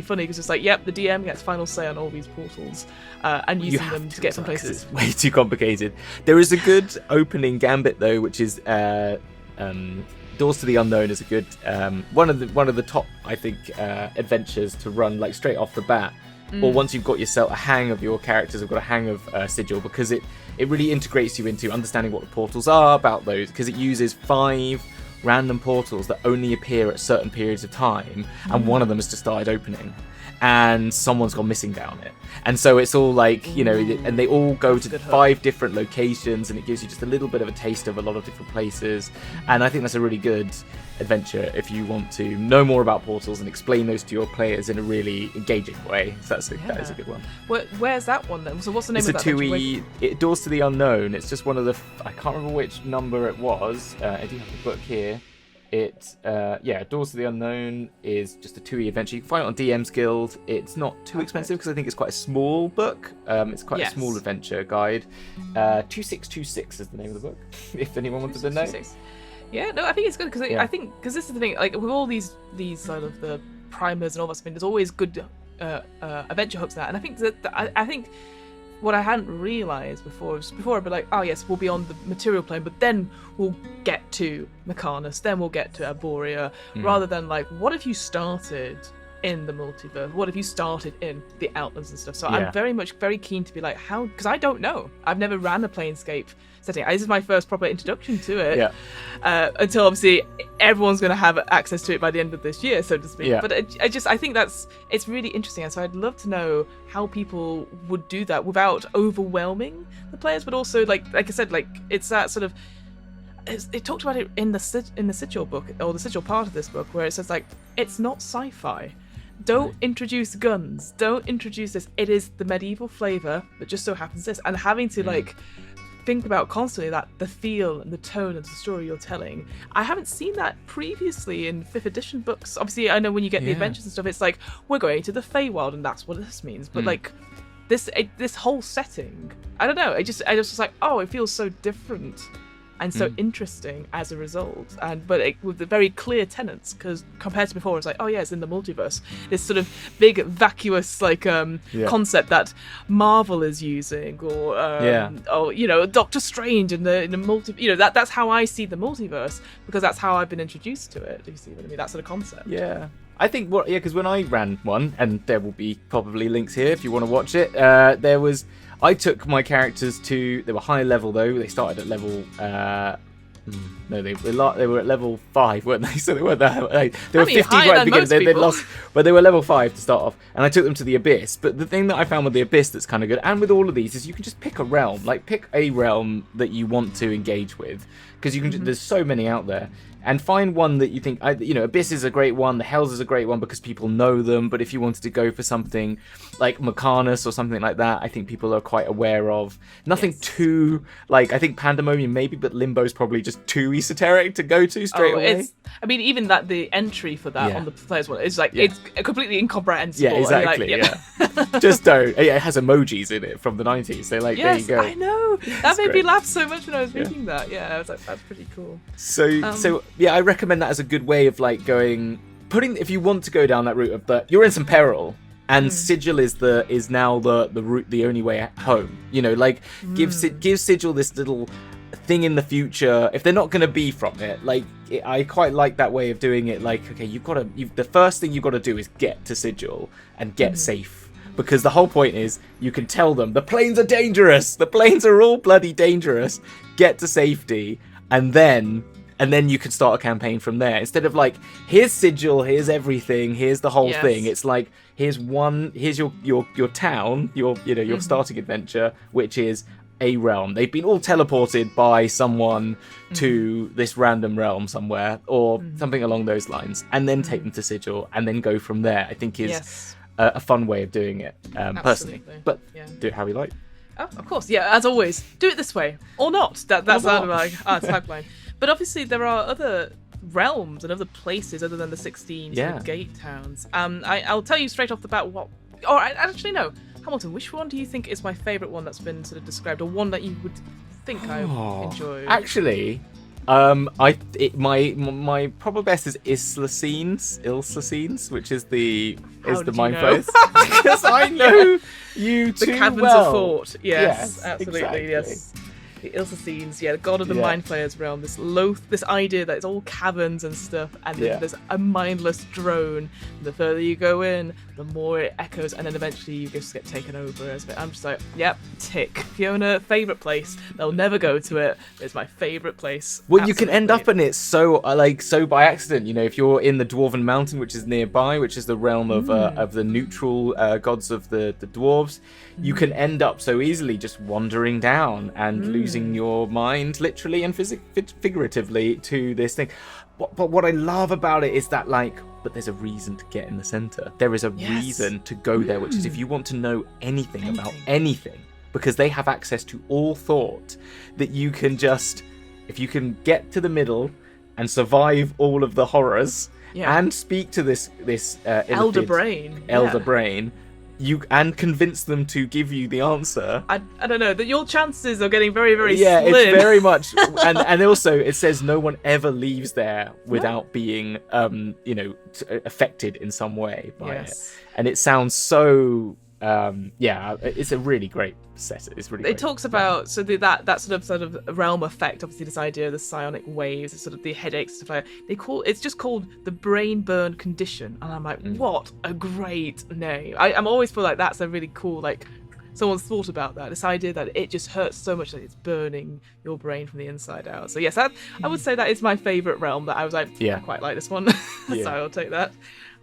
funny, because it's like, the DM gets final say on all these portals, and using them to get some places. It's way too complicated. There is a good opening gambit though, which is Doors to the Unknown is a good one of the top, I think, adventures to run like straight off the bat, or once you've got yourself a hang of your characters, have got a hang of Sigil, because it really integrates you into understanding what the portals are about those, because it uses 5 random portals that only appear at certain periods of time, and one of them has just started opening, and someone's gone missing down it. And so it's all like, and they all go to 5 different locations, and it gives you just a little bit of a taste of a lot of different places. And I think that's a really good adventure if you want to know more about portals and explain those to your players in a really engaging way. So that is a good one. Where's that one then? So what's the name of that? It's a 2E, Doors to the Unknown. It's just one of the, I can't remember which number it was. I do have the book here. Doors to the Unknown is just a 2E adventure. You can find it on DM's Guild. It's not too expensive, because I think it's quite a small book. It's quite a small adventure guide. 2626 is the name of the book, if anyone wanted to know. Yeah, no, I think it's good, because I think, because this is the thing, like with all these sort of the primers and all that stuff, there's always good adventure hooks there. And I think I think what I hadn't realised before I'd be like, oh yes, we'll be on the material plane, but then we'll get to Mechanis, then we'll get to Arborea, rather than like, what if you started in the multiverse? What if you started in the Outlands and stuff? So I'm very keen to be like, how, because I don't know. I've never ran a Planescape setting. This is my first proper introduction to it. Until obviously everyone's going to have access to it by the end of this year, so to speak. But I think it's really interesting, and so I'd love to know how people would do that without overwhelming the players, but also like I said, like it's that sort of, it talked about it in the Sigil book, or the Sigil part of this book, where it says like, it's not sci-fi. Don't introduce guns. Don't introduce this. It is the medieval flavor that just so happens this, and having to like think about constantly that the feel and the tone of the story you're telling. I haven't seen that previously in 5th edition books. Obviously, I know when you get the adventures and stuff, it's like, we're going to the Feywild, and that's what this means. But like this whole setting, I don't know. I just was like, oh, it feels so different and so interesting as a result, but with the very clear tenets, because compared to before, it's like, oh yeah, it's in the multiverse. This sort of big vacuous concept that Marvel is using, or Doctor Strange in the multi. That's how I see the multiverse, because that's how I've been introduced to it. Do you see what I mean? That sort of concept. Yeah. I think because when I ran one, and there will be probably links here if you want to watch it, I took my characters they were high level though. They started at level, they were at level 5, weren't they? So they weren't that, they were 50 right at the beginning. They'd lost, but they were level 5 to start off, and I took them to the Abyss. But the thing that I found with the Abyss that's kind of good, and with all of these, is you can just pick a realm, pick a realm that you want to engage with, because you can. There's so many out there. And find one that you think, Abyss is a great one, the Hells is a great one because people know them, but if you wanted to go for something like Mechanis or something like that, I think people are quite aware of. Nothing too, I think Pandemonium maybe, but Limbo's probably just too esoteric to go to straight away. Even that the entry for that on the players one is it's completely incomprehensible. Yeah, exactly, Just don't. It has emojis in it from the 90s, so there you go. I know. That made me laugh so much when I was reading that. Yeah, I was like, that's pretty cool. So I recommend that as a good way of if you want to go down that route of you're in some peril, and Sigil is now the route, the only way home. Give Sigil this little thing in the future. If they're not going to be from it, I quite like that way of doing it. Okay, the first thing you've got to do is get to Sigil and get safe. Because the whole point is, you can tell them, the planes are dangerous. The planes are all bloody dangerous. Get to safety, and then you can start a campaign from there. Instead of here's Sigil, here's everything, here's the whole thing. It's here's your town, your starting adventure, which is a realm. They've been all teleported by someone to this random realm somewhere, or something along those lines, and then take them to Sigil, and then go from there. I think is a fun way of doing it, personally. But do it how you like. Oh, of course, yeah. As always, do it this way or not. That's our tagline. But obviously, there are other realms and other places other than the 16 sort of gate towns. I'll tell you straight off the bat what. Or actually, no. Hamilton, which one do you think is my favourite one that's been sort of described, or one that you would think I enjoy? Actually, my probably best is Ilsacines, which is the mind place. Because I know you too the caverns well. of thought. Yes, absolutely. Exactly. Yes. The Ilsacines, the god of the mind players realm. This idea that it's all caverns and stuff, and then there's a mindless drone. The further you go in, the more it echoes, and then eventually you just get taken over. I'm just like, yep, tick. Fiona, favourite place. They'll never go to it. It's my favourite place. Well, you can end up in it so by accident. You know, if you're in the Dwarven Mountain, which is nearby, which is the realm of the neutral gods of the dwarves, you can end up so easily just wandering down and losing your mind, literally and figuratively, to this thing. But what I love about it is that, but there's a reason to get in the center. There is a reason to go there, which is if you want to know anything about anything, because they have access to all thought, that you can just, if you can get to the middle and survive all of the horrors and speak to this elder brain. And convince them to give you the answer. I don't know, that your chances are getting very, very slim. It's very much, and also it says no one ever leaves there without being, affected in some way by it. And it sounds so, it's a really great set. It's really great. It talks about that sort of realm effect. Obviously, this idea of the psionic waves, sort of the headaches, stuff like that. It's just called the brain burn condition, and I'm like, what a great name! I'm always feel like that's a really cool, someone's thought about that. This idea that it just hurts so much that it's burning your brain from the inside out. So yes, I would say that is my favourite realm. That I was like, I quite like this one, so I'll take that.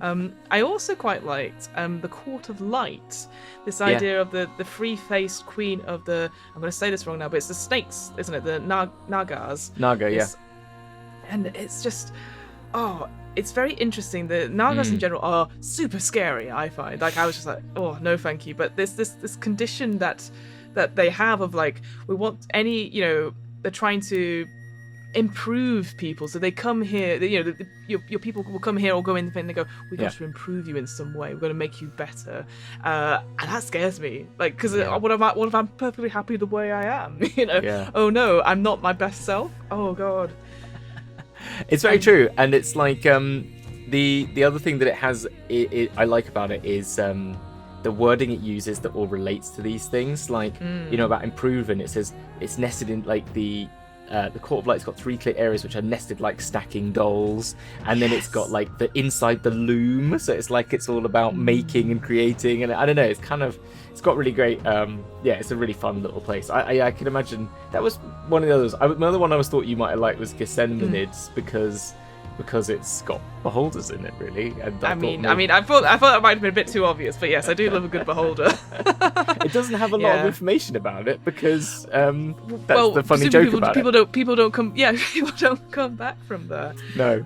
I also quite liked the Court of Light. This idea of the free-faced queen of the... I'm going to say this wrong now, but it's the snakes, isn't it? The Nagas. Naga, yeah. And it's just... it's very interesting. The Nagas in general are super scary, I find. I was just like, oh, no thank you. But this condition that they have of, we want any... they're trying to improve people, so they come here, your people will come here or go in and they go, we've got to improve you in some way, we're going to make you better, and that scares me, because what if I'm perfectly happy the way I am, oh no, I'm not my best self, oh god. It's very true, and it's the other thing that it has I like about it is the wording it uses that all relates to these things, about improving. It says it's nested in the Court of Light's got 3 clear areas which are nested like stacking dolls, and then it's got the inside the loom, so it's all about making and creating, and I don't know, it's got really great, it's a really fun little place. I can imagine that was one of the others. Another one I thought you might have liked was Gethsemanids, because it's got beholders in it, really. And I thought that might have been a bit too obvious, but yes, I do love a good beholder. It doesn't have a lot of information about it because that's the funny joke about it. People don't come back from there. No.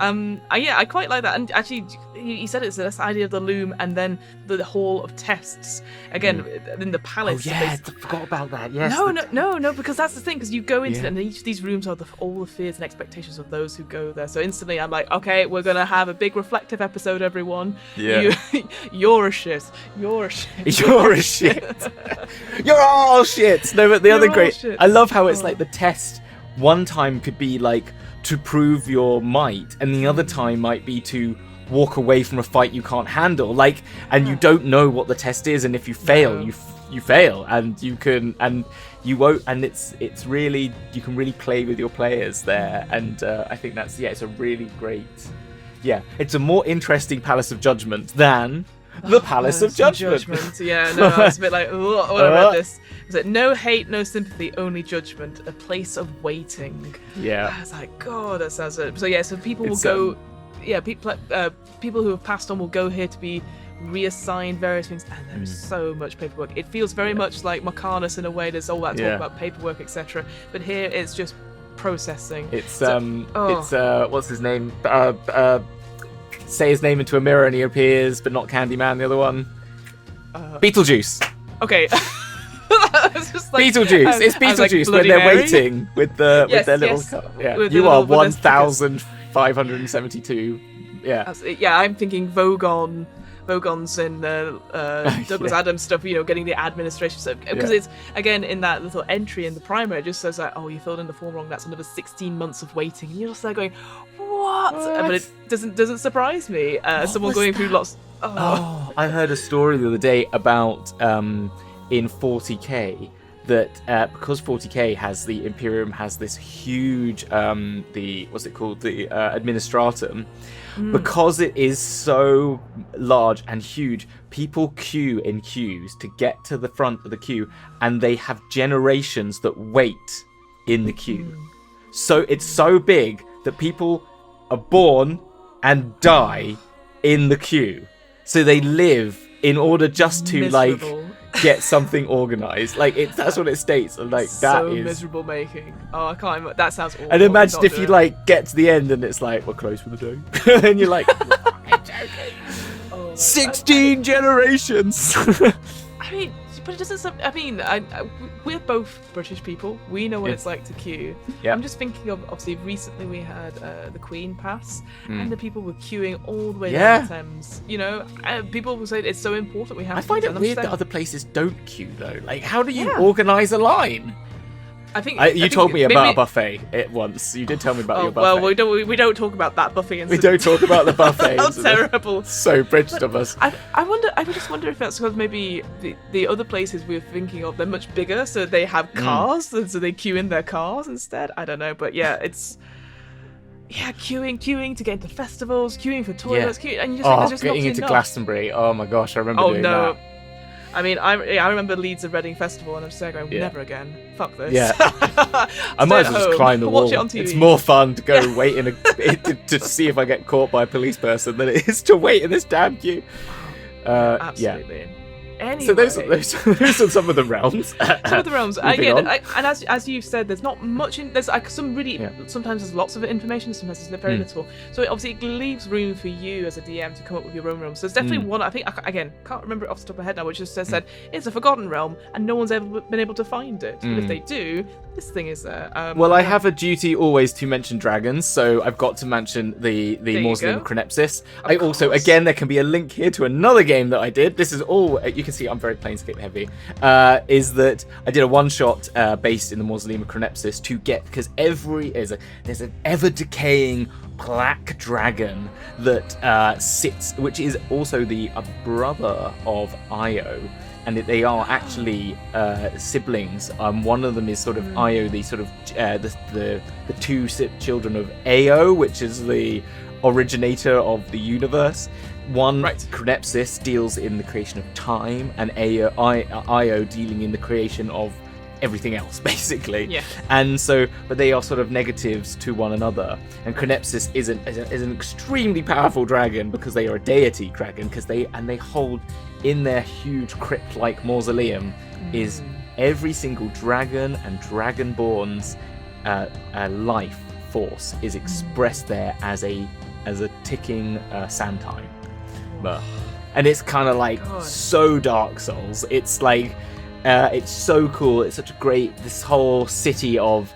I quite like that. And actually, you said it's this idea of the loom and then the hall of tests again in the palace. Oh yeah, I forgot about that. Yes. No, because that's the thing. Because you go into it, and each of these rooms are all the fears and expectations of those who go there. So instantly, I'm like, okay, we're gonna have a big reflective episode, everyone. Yeah. You're a shit. You're a shit. You're a shit. You're all shit. No, but the other great. Shit. I love how it's the test. One time could be to prove your might, and the other time might be to walk away from a fight you can't handle. And you don't know what the test is, and if you fail, you fail, and you can, and you won't, and it's really, you can really play with your players there, and I think that's it's a really great. Yeah, it's a more interesting Palace of Judgment than the Palace of Judgment. Yeah, no, I was a bit like, when I read this, was it no hate, no sympathy, only judgment, a place of waiting. Yeah. I was like, God, that sounds good. So people will go, people who have passed on will go here to be reassigned various things, and there is so much paperwork. It feels very much like Marcanus in a way. There's all that talk about paperwork, etc. But here it's just processing. It's what's his name? Say his name into a mirror and he appears, but not Candyman, the other one. Beetlejuice. Okay. Just like, Beetlejuice. It's Beetlejuice when they're waiting with their little car. Yeah. You are 1,572. Yeah. Absolutely. Yeah, I'm thinking Vogons and Douglas Adams stuff, getting the administration stuff. Because it's, again, in that little entry in the primer, it just says like, oh, you filled in the form wrong, that's another 16 months of waiting. And you're just there going, what? But it doesn't surprise me. Someone going through lots... Oh, I heard a story the other day about in 40k that because 40k has the Imperium has this huge what's it called, the administratum, because it is so large and huge, people queue in queues to get to the front of the queue, and they have generations that wait in the queue. So it's so big that people are born and die in the queue. So they live in order just to miserable. Get something organized. That's what it states. And that so is miserable making. Oh, I can't. That sounds awful. And imagine if you get to the end and it's like, we're close for the day, and you're like, I'm joking. 16 generations. I mean, but it doesn't. I mean, we're both British people. We know what it's like to queue. Yeah. I'm just thinking of, obviously, recently we had the Queen pass, and the people were queuing all the way down the Thames. People will say it's so important we have. I find it weird that other places don't queue though. Like, how do you organise a line? I think you told me about a buffet once. You did tell me about your buffet. Well, we don't talk about that buffet incident. We don't talk about the buffet. That's terrible. So British of us. I just wonder if that's because maybe the other places we're thinking of, they're much bigger, so they have cars, and so they queue in their cars instead. I don't know, but it's queuing to get into festivals, queuing for toilets, queuing, and you just think there's just getting into Glastonbury. Oh my gosh, I remember doing that. I mean, I remember Leeds and Reading Festival, and I'm just there going, never again. Fuck this. Yeah. I might as well just climb the wall. Watch it on TV. It's more fun to go wait to see if I get caught by a police person than it is to wait in this damn queue. Absolutely. Yeah. Anyway. So those are some of the realms. Some of the realms. And as you've said, there's not much. There's some really. Sometimes there's lots of information. Sometimes there's very little. So obviously it leaves room for you as a DM to come up with your own realm. So there's definitely one. I think can't remember it off the top of my head now, which just said it's a forgotten realm and no one's ever been able to find it. But if they do, this thing is there. Well, I have a duty always to mention dragons, so I've got to mention the Mausoleum of Cronepsis. I also, again, there can be a link here to another game that I did. This is all you can see. I'm very Planescape heavy. Is that I did a one-shot based in the Mausoleum of Cronepsis to get, because there's an ever-decaying black dragon that sits, which is also the brother of Io. And they are actually siblings. One of them is sort of Io, the sort of the two children of Ao, which is the originator of the universe. One, Cronepsis, deals in the creation of time, and Io dealing in the creation of everything else, basically. Yeah. And so, but they are sort of negatives to one another. And Cronepsis is an extremely powerful dragon because they are a deity dragon, because they hold in their huge crypt-like mausoleum is every single dragon and dragonborn's life force is expressed there as a ticking sand time. And it's kind of like so Dark Souls. It's like it's so cool. It's such a great, this whole city of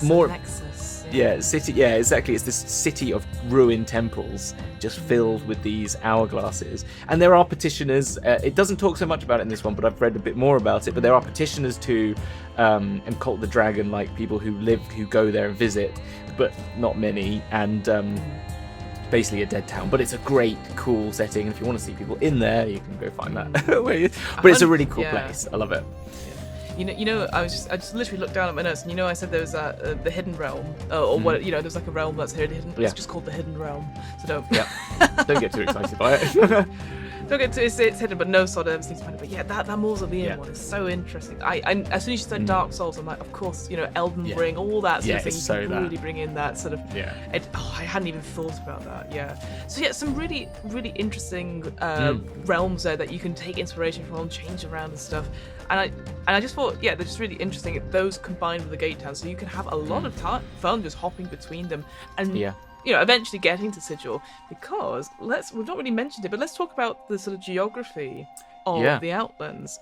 more Nexus. City. Yeah, exactly. It's this city of ruined temples just filled with these hourglasses. And there are petitioners. It doesn't talk so much about it in this one, but I've read a bit more about it. But there are petitioners to Cult the Dragon, like people who go there and visit, but not many. And basically a dead town, but it's a great, cool setting. If you want to see people in there, you can go find that. But it's a really cool place. I love it. You know, I just literally looked down at my notes, and I said there was the hidden realm, or what there's like a realm that's hidden. It's just called the hidden realm. So don't get too excited by it. Don't get too, it's hidden, but no sort of everything's to find it. But yeah, that mausoleum one is so interesting. I as soon as you said Dark Souls, I'm like, of course, Elden Ring, all that sort of thing. You can really bring in that sort of. I hadn't even thought about that. Yeah. So some really, really interesting realms there that you can take inspiration from, change around and stuff. And I just thought, they're just really interesting. Those combined with the gate town, so you can have a lot of fun just hopping between them. And eventually getting to Sigil, because we've not really mentioned it, but let's talk about the sort of geography of the Outlands.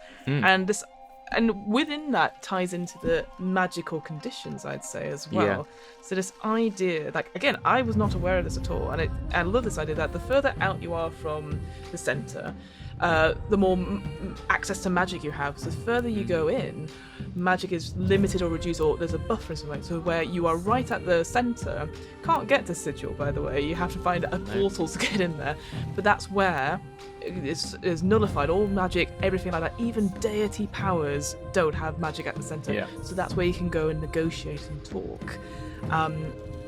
And within that ties into the magical conditions, I'd say, as well. Yeah. So this idea, like, again, I was not aware of this at all, and I love this idea that the further out you are from the center, the more access to magic you have. So the further you go in, magic is limited or reduced, or there's a buffer in some way. So where you are right at the center, can't get to Sigil, by the way. You have to find a portal to get in there. But that's where it's nullified. All magic, everything like that, even deity powers don't have magic at the center. Yeah. So that's where you can go and negotiate and talk.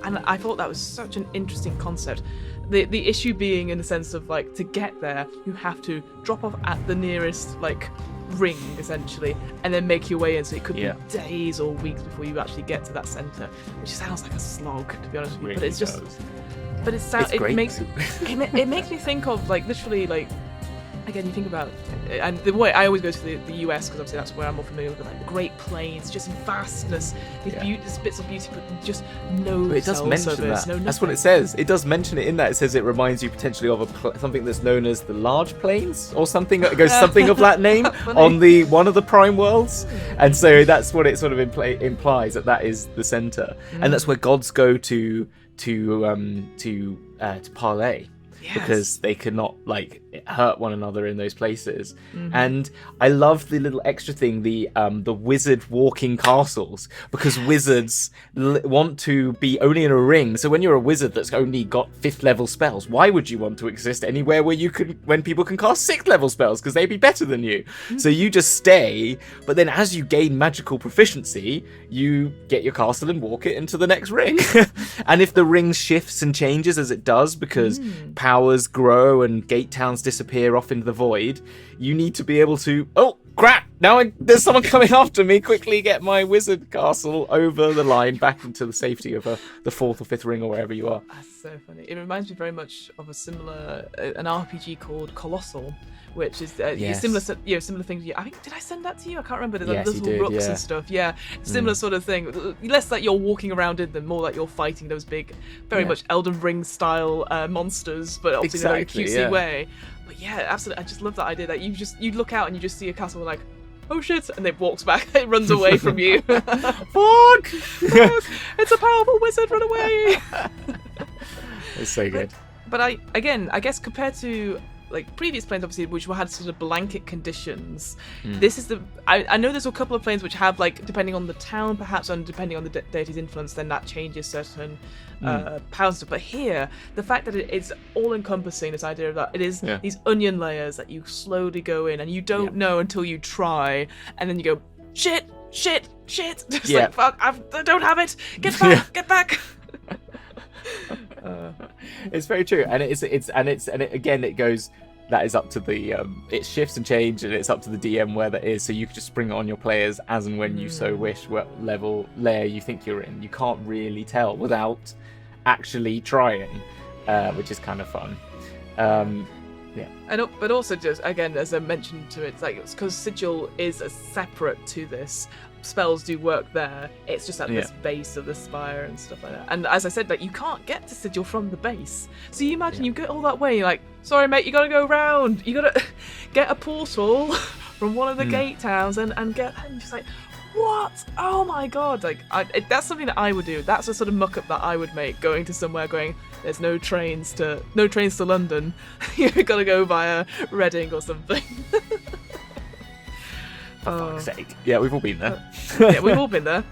And I thought that was such an interesting concept. The issue being in the sense of, like, to get there, you have to drop off at the nearest, like, ring, essentially, and then make your way in. So it could be days or weeks before you actually get to that center, which sounds like a slog, to be honest with you. Really but it's just, does. but it makes it makes me think of, like, literally, like, again, you think about, and the way I always go to the US, because obviously that's where I'm more familiar with, like, the Great Plains, just vastness, these bits of beauty, but just no. But it does mention service, that. That's what it says. It does mention it in that. It says it reminds you potentially of something that's known as the Large Plains, or something. It goes something of that name on the one of the Prime Worlds, and so that's what it sort of implies, that is the center, and that's where gods go to parley. Yes. Because they cannot, like, hurt one another in those places. And I love the little extra thing, the wizard walking castles, because wizards want to be only in a ring. So when you're a wizard that's only got 5th level spells, why would you want to exist anywhere when people can cast 6th level spells, because they'd be better than you? So you just stay, but then as you gain magical proficiency, you get your castle and walk it into the next ring. And if the ring shifts and changes, as it does, because powers grow and gate towns disappear off into the void, you need to be able to, oh crap, now there's someone coming after me, quickly get my wizard castle over the line back into the safety of the 4th or 5th ring, or wherever you are. That's so funny. It reminds me very much of an RPG called Colossal, which is similar things. I think, did I send that to you? I can't remember. There's little rooks and stuff. Yeah, similar sort of thing. Less that you're walking around in them, more that you're fighting those big, very much Elden Ring style monsters, but obviously in a very cutesy way. But yeah, absolutely. I just love that idea that you look out and you just see a castle, like, oh shit, and it walks back, it runs away from you. Fuck! It's a powerful wizard, run away! It's so good. But I guess compared to, like, previous planes, obviously, which had sort of blanket conditions, this is I know there's a couple of planes which have, like, depending on the town, perhaps, and depending on the deity's influence, then that changes certain powers and stuff. But here, the fact that it's all-encompassing, this idea of that it is these onion layers that you slowly go in, and you don't know until you try, and then you go, shit, just like, fuck, I don't have it, get back. It's very true, and it goes. That is up to the it shifts and change, and it's up to the DM where that is. So you can just spring it on your players as and when you so wish, what layer you think you're in. You can't really tell without actually trying, which is kind of fun. But also, just again, as I mentioned to it, it's because Sigil is separate to this. Spells do work there. It's just at this base of the spire and stuff like that. And as I said, like, you can't get to Sigil from the base. So you imagine you get all that way. You're like, sorry mate, you gotta go round. You gotta get a portal from one of the gate towns and get. And just like, what? Oh my god! Like, that's something that I would do. That's a sort of muck up that I would make. Going to somewhere, there's no trains to London. You gotta go via Reading or something. For fuck's sake. Yeah, we've all been there. Yeah, we've all been there.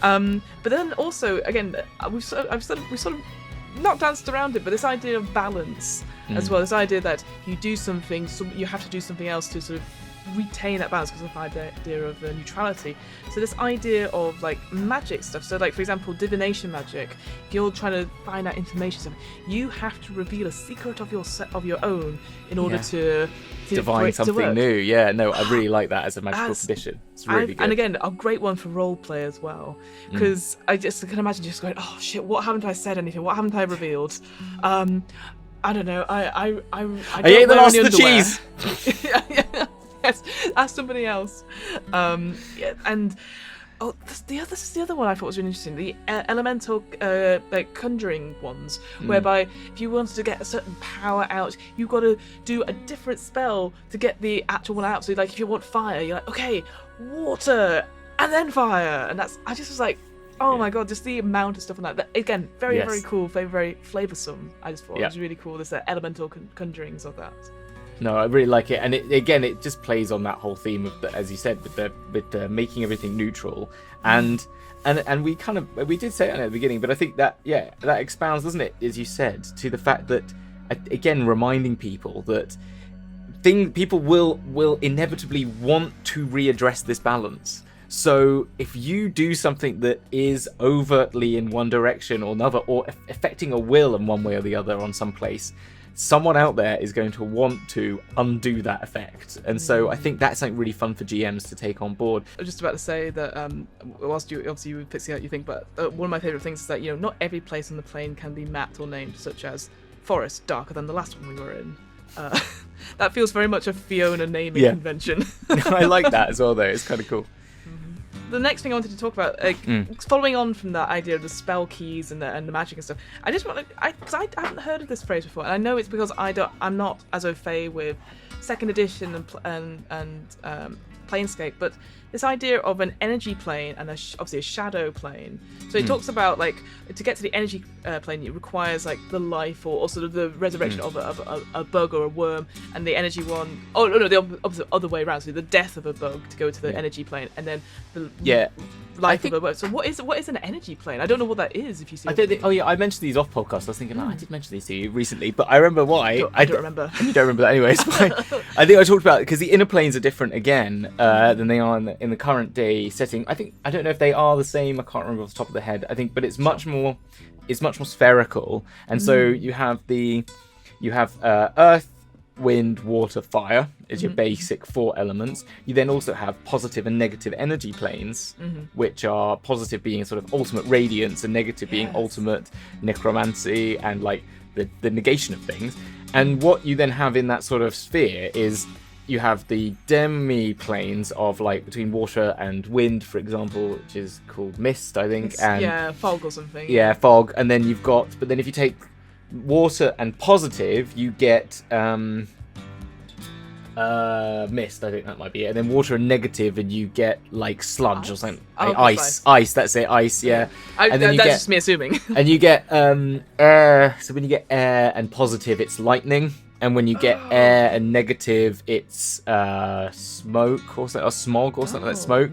But then also, again, we've sort of not danced around it, but this idea of balance as well. This idea that you do something, you have to do something else to sort of retain that balance, because of the idea of neutrality. So this idea of, like, magic stuff. So, like, for example, divination magic. If you're trying to find out information, you have to reveal a secret of your own in order to divine something new. Yeah, no, I really like that as a magical condition. It's really good. And again, a great one for role play as well, because I can imagine just going, oh shit, what haven't I said anything? What haven't I revealed? I don't know. I ate the last of the cheese. Yes, ask somebody else. And this is the other one I thought was really interesting. The elemental like conjuring ones, whereby if you wanted to get a certain power out, you've got to do a different spell to get the actual one out. So like if you want fire, you're like, okay, water and then fire, and I just was like, oh my god, just the amount of stuff on that. Again, very very cool, very very flavoursome. I just thought it was really cool. There's elemental conjurings of that. No, I really like it, and it just plays on that whole theme of as you said, with the making everything neutral, and we did say it at the beginning, but I think that that expounds, doesn't it, as you said, to the fact that again reminding people that people will inevitably want to readdress this balance. So if you do something that is overtly in one direction or another, or affecting a will in one way or the other on some place, someone out there is going to want to undo that effect. And so I think that's something really fun for GMs to take on board. I was just about to say that whilst you were fixing out you think, but one of my favourite things is that, not every place on the plane can be mapped or named, such as Forest, darker than the last one we were in. That feels very much a Fiona naming convention. I like that as well, though. It's kind of cool. The next thing I wanted to talk about, following on from that idea of the spell keys and the magic and stuff, I just want to, because I haven't heard of this phrase before, and I know it's because I'm not as au fait with second edition and Planescape, but this idea of an energy plane and obviously a shadow plane. So it talks about, like, to get to the energy plane, it requires like the life or sort of the resurrection of a bug or a worm, and the energy one, the opposite other way around, so the death of a bug to go to the energy plane, and then the life of a bug. So what is an energy plane? I don't know what that is. If you see, I mentioned these off podcast. I was thinking, I did mention these to you recently, but I remember why. I don't remember. You don't remember that, anyways. I think I talked about it because the inner planes are different again than they are in the current day setting. I don't know if they are the same. I can't remember off the top of the head. I think, but it's much more spherical, and so you have Earth, wind, water, fire is your basic 4 elements. You then also have positive and negative energy planes, which are positive being sort of ultimate radiance and negative being ultimate necromancy and like the negation of things. And what you then have in that sort of sphere is you have the demi-planes of, like, between water and wind, for example, which is called mist, I think. Fog or something. Yeah, fog. And then but then if you take water and positive, you get mist, I think that might be it. And then water and negative, and you get, like, sludge or something. Ice, that's it, ice, yeah. And then that's just me assuming. And you get air. So when you get air and positive, it's lightning. And when you get air and negative, it's smoke or something, or smog or something like smoke.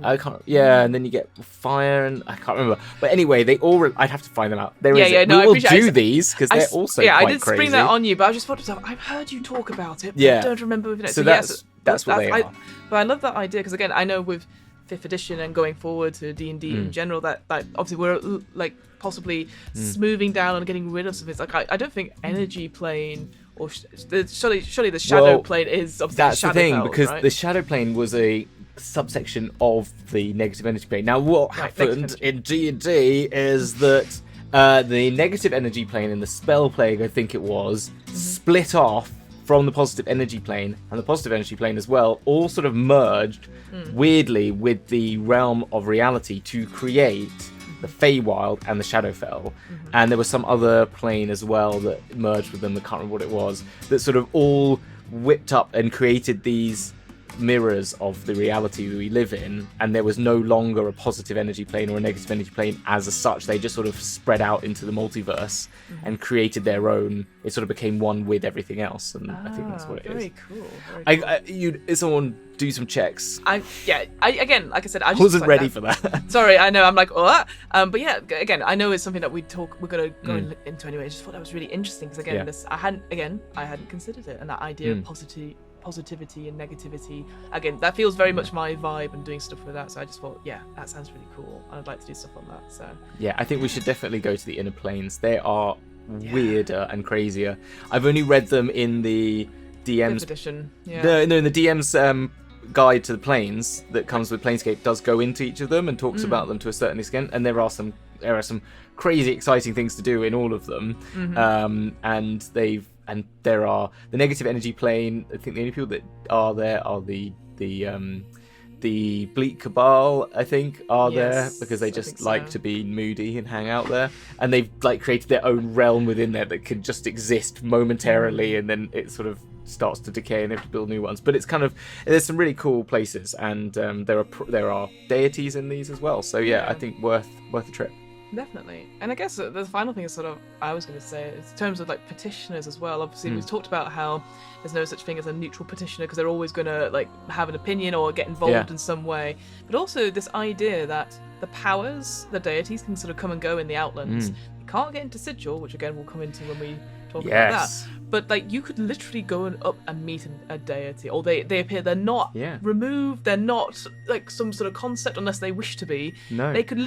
I can't. Yeah, and then you get fire, and I can't remember. But anyway, they all. I'd have to find them out. We will do these because they're also quite I did crazy. spring that on you, but I just thought to myself, I've heard you talk about it, but I don't remember. So that's what they are. But I love that idea because, again, I know with 5th edition and going forward to D&D in general, that obviously we're like possibly smoothing down and getting rid of some things. Like I don't think energy plane. Or surely the shadow plane is obviously that's the thing, because right? the shadow plane was a subsection of the negative energy plane. Now, what happened in D&D is that the negative energy plane and the spell plague, I think it was, split off from the positive energy plane, and the positive energy plane as well, all sort of merged weirdly with the realm of reality to create the Feywild and the Shadowfell, and there was some other plane as well that merged with them. I can't remember what it was. That sort of all whipped up and created these mirrors of the reality that we live in, and there was no longer a positive energy plane or a negative energy plane as such. They just sort of spread out into the multiverse and created their own. It sort of became one with everything else, and I think that's what it is. Very cool. If someone do some checks. Again, like I said, I just wasn't ready for that. Sorry, I know. I'm like, but yeah, again, I know it's something that we're gonna go into anyway. I just thought that was really interesting because again, I hadn't considered it, and that idea of positivity and negativity. Again, that feels very much my vibe and doing stuff with that. So I just thought, that sounds really cool, and I'd like to do stuff on that. So I think we should definitely go to the inner planes. They are weirder and crazier. I've only read them in the DM's edition. In the DM's guide to the planes that comes with Planescape does go into each of them and talks about them to a certain extent, and there are some crazy exciting things to do in all of them. And there are the negative energy plane. I think the only people that are there are the the Bleak Cabal, I think, are there Yes, because they I just think so. like to be moody and hang out there, and they've like created their own realm within there that can just exist momentarily, and then it sort of starts to decay and they have to build new ones. But it's kind of, there's some really cool places, and there are deities in these as well. So yeah, I think worth a trip. Definitely. And I guess the final thing is sort of, I was going to say, is in terms of like petitioners as well. Obviously, we've talked about how there's no such thing as a neutral petitioner because they're always going to like have an opinion or get involved in some way. But also this idea that the powers, the deities can sort of come and go in the Outlands. You can't get into Sigil, which again we'll come into when we talk about that. But like you could literally go up and meet a deity, or they appear. They're not removed. They're not like some sort of concept unless they wish to be. No, they could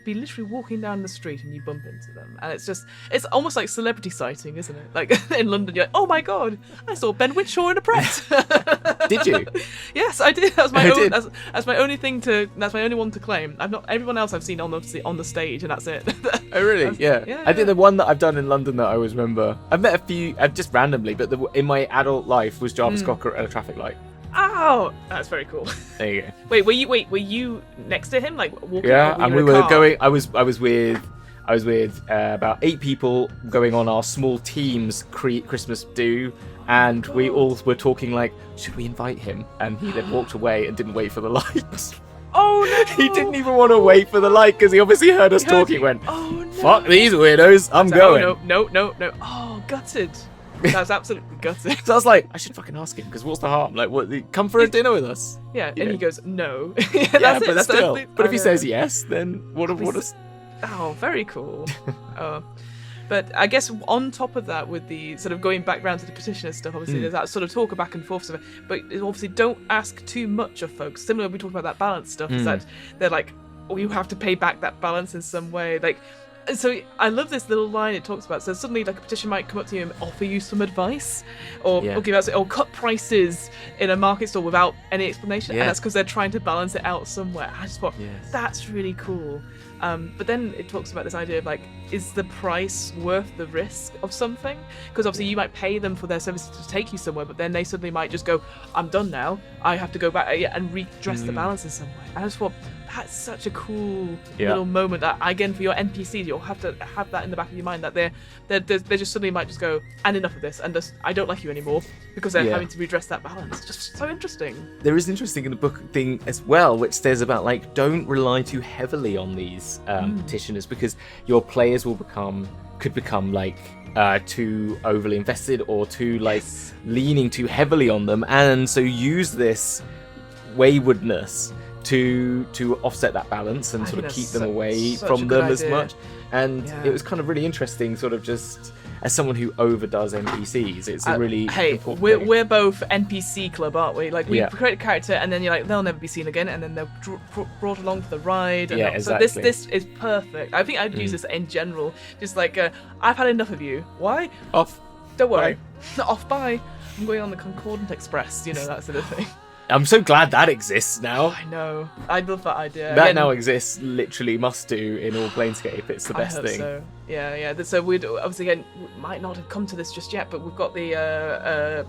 be literally walking down the street and you bump into them, and it's almost like celebrity sighting, isn't it? Like in London, you're like, oh my god, I saw Ben Whishaw in a Pret. Did you? Yes, I did. That's my own. That's my only thing to. That's my only one to claim. I've not everyone else I've seen on the stage, and that's it. Oh really? Yeah. I think the one that I've done in London that I always remember. I've met a few. Just randomly, but in my adult life was Jarvis Cocker at a traffic light. Oh, that's very cool. There you go. Wait, were you next to him, like walking? Yeah, and we were going. I was with about 8 people going on our small team's Christmas do, and we all were talking like, should we invite him? And he then walked away and didn't wait for the light. Oh no! He didn't even want to wait for the light because he obviously heard us talking. Went, oh no! Fuck these weirdos! I'm going. Oh, no! Oh, gutted. That's absolutely gutted. So I was like, I should fucking ask him because what's the harm? Like, what? Come for a dinner with us? Yeah, and he goes, no. But still. But if he says yes, then what? Oh, very cool. But I guess on top of that, with the sort of going back round to the petitioner stuff, obviously there's that sort of talk back and forth stuff. But obviously, don't ask too much of folks. Similar, we talked about that balance stuff. Is that they're like, oh, you have to pay back that balance in some way, like. So I love this little line it talks about. So suddenly, like a petition might come up to you and offer you some advice, or give out, or cut prices in a market store without any explanation, and that's because they're trying to balance it out somewhere. I just thought that's really cool. But then it talks about this idea of like, is the price worth the risk of something? Because obviously you might pay them for their services to take you somewhere, but then they suddenly might just go, I'm done now. I have to go back and redress the balance in some way. I just thought that's such a cool little moment that, again, for your NPCs, you'll have to have that in the back of your mind that they just suddenly might just go, and enough of this, and just, I don't like you anymore, because they're having to redress that balance. It's just so interesting. There is interesting in the book thing as well, which says about like, don't rely too heavily on these petitioners, because your players could become like too overly invested or too like leaning too heavily on them, and so use this waywardness to offset that balance and sort of keep them away from them as much. And it was kind of really interesting, sort of just as someone who overdoes NPCs, it's a really important thing. We're both NPC club, aren't we? Like, we create a character and then you're like, they'll never be seen again, and then they're brought along for the ride. And exactly. So this is perfect. I think I'd use this in general. Just like, I've had enough of you. Why? Off. Don't worry. Off, bye. I'm going on the Concordant Express, that sort of thing. I'm so glad that exists now. I know. I love that idea. That now exists, literally must do in all Planescape. It's the best thing. So. Yeah. So we'd obviously, again, we might not have come to this just yet, but we've got the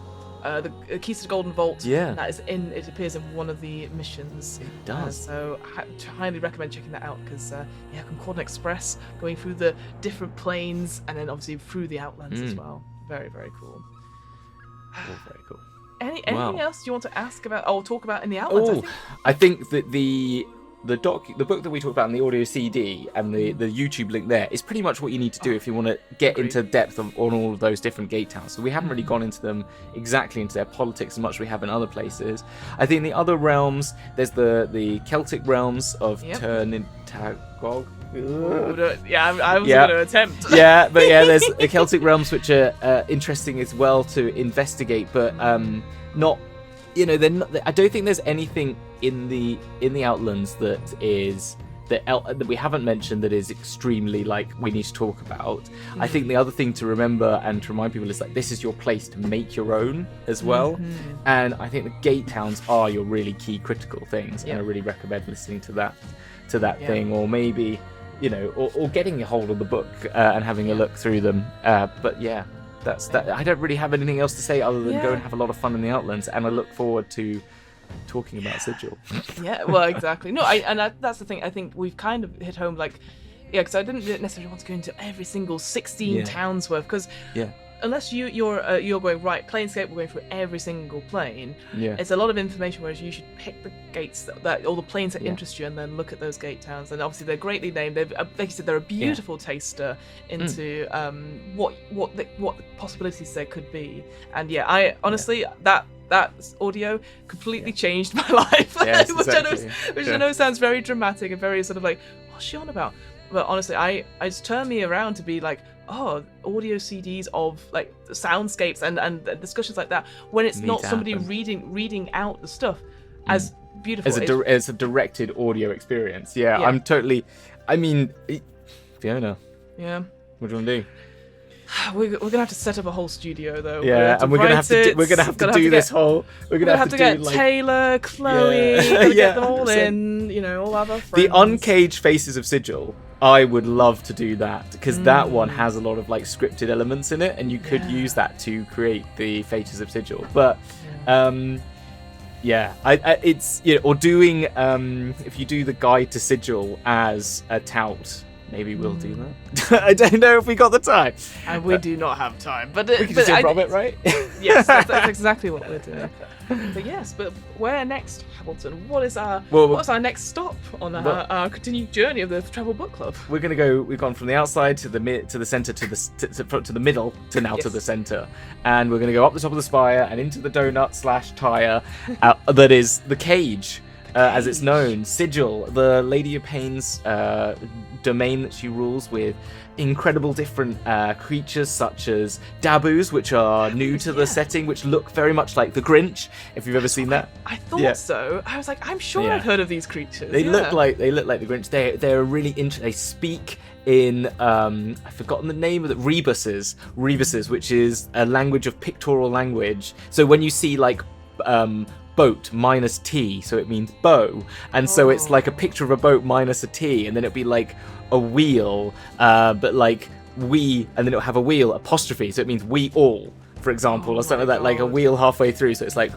Keys to the Golden Vault. Yeah. That is it appears in one of the missions. It does. So I highly recommend checking that out, because Concordant Express, going through the different planes and then obviously through the Outlands as well. Very, very cool. All very cool. Anything else you want to ask about or talk about in the Outlands? I think that the book that we talked about in the audio CD and the YouTube link there is pretty much what you need to do if you want to get into depth on all of those different gate towns. So we haven't really gone into them exactly into their politics as much as we have in other places. I think in the other realms, there's the Celtic realms of Turnintagog. I was going to attempt. But there's the Celtic realms which are interesting as well to investigate, but not. They're not. I don't think there's anything in the Outlands that we haven't mentioned that is extremely like we need to talk about. I think the other thing to remember and to remind people is like, this is your place to make your own as well. And I think the gate towns are your really key critical things, and I really recommend listening to that thing, or maybe or getting a hold of the book and having a look through them. But that's that. I don't really have anything else to say other than go and have a lot of fun in the Outlands, and I look forward to talking about Sigil. Yeah, well, exactly. No, that's the thing. I think we've kind of hit home, like, yeah, because I didn't necessarily want to go into every single 16 towns worth, because unless you're going, right, Planescape, we're going through every single plane. Yeah. It's a lot of information, whereas you should pick the gates that all the planes that interest you, and then look at those gate towns. And obviously they're greatly named. They've, like you said, they're a beautiful taster into what the possibilities there could be. And I honestly that audio completely changed my life. Yes, which I know sounds very dramatic and very sort of like, what's she on about? But honestly, I just turned me around to be like, oh, audio CDs of like soundscapes and discussions like that, when it's not somebody reading out the stuff as beautiful as a directed audio experience. I'm totally. I mean, Fiona. Yeah. What do you want to do? We're gonna have to set up a whole studio though. And we're gonna have to do this whole. We're gonna have to get like, Taylor, Chloe, get them all in. You know, all other friends. The uncaged faces of Sigil. I would love to do that, because that one has a lot of like scripted elements in it, and you could use that to create the faces of Sigil. But it's or doing if you do the guide to Sigil as a tout. Maybe we'll do that. I don't know if we got the time. And we do not have time. But we can just do Robert, right? Yes, that's exactly what we're doing. But yes, but where next, Hamilton? What's our next stop on our continued journey of the Travel Book Club? We're gonna go. We've gone from the outside to the center to the middle to now to the center, and we're gonna go up the top of the spire and into the donut/tire that is the cage. As it's known, Sigil, the Lady of Pain's domain that she rules, with incredible different creatures such as Dabus, which are new to the setting, which look very much like the Grinch. If you've ever seen that, I thought so. I was like, I'm sure I've heard of these creatures. They look like the Grinch. They're really interesting. They speak in I've forgotten the name of the rebuses, which is a language of pictorial language. So when you see like boat minus T, so it means bow, and so it's like a picture of a boat minus a T, and then it'd be like a wheel, but like we, and then it'll have a wheel apostrophe, so it means we all, for example, or something like that, like a wheel halfway through, so it's like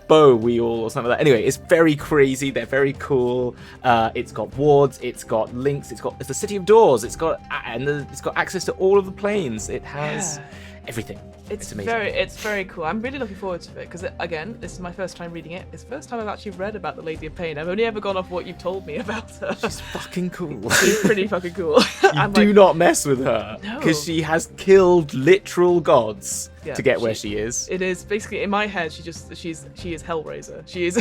bow wheel or something like that. Anyway, it's very crazy. They're very cool. It's got wards, it's got links, it's the City of Doors, it's got access to all of the planes. It has everything. It's amazing. It's very cool. I'm really looking forward to it, because again, this is my first time reading it. It's the first time I've actually read about the Lady of Pain. I've only ever gone off what you've told me about her. She's fucking cool. She's pretty fucking cool. You do not mess with her, because she has killed literal gods to get where she is. It is basically, in my head, she is Hellraiser. She's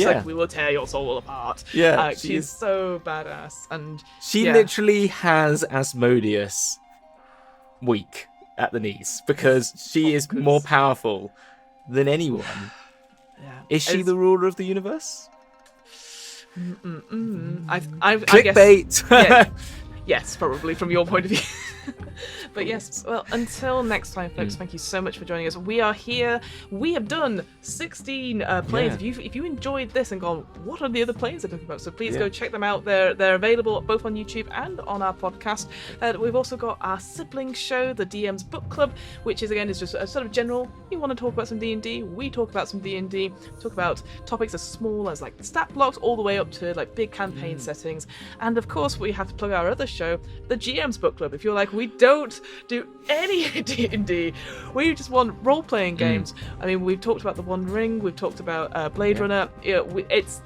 like, we will tear your soul apart. Yeah, she's so badass, and she literally has Asmodeus weak at the knees, because she is more powerful than anyone. Is she the ruler of the universe? Clickbait. I guess, yes, probably from your point of view. But yes, well, until next time, folks, thank you so much for joining us. We are here. We have done 16 planes. If you enjoyed this and gone, what are the other planes they're talking about? So please go check them out. They're available both on YouTube and on our podcast. We've also got our sibling show, the DM's Book Club, which is just a sort of general. You want to talk about some D&D? We talk about some D&D. Talk about topics as small as like stat blocks, all the way up to like big campaign settings. And of course, we have to plug our other show, the GM's Book Club. If you're like, we don't do any D&D, we just want role-playing games. I mean, we've talked about The One Ring, we've talked about Blade Runner. It's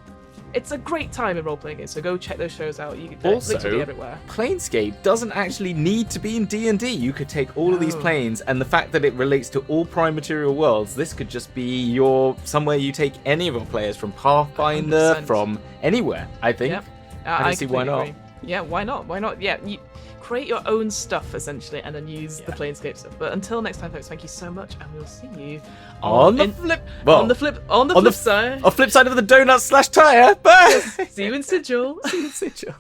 a great time in role-playing games, so go check those shows out. Also, literally everywhere. Planescape doesn't actually need to be in D&D. You could take all of these planes, and the fact that it relates to all prime material worlds, this could just be somewhere you take any of your players, from Pathfinder, 100%. From anywhere, I think. I don't see why not. Agree. Yeah, why not? Why not? Yeah, you create your own stuff, essentially, and then use the Planescape stuff. But until next time, folks, thank you so much, and we'll see you on the flip side. On flip side of the donut/tire. Bye! See you in Sigil. See you in Sigil.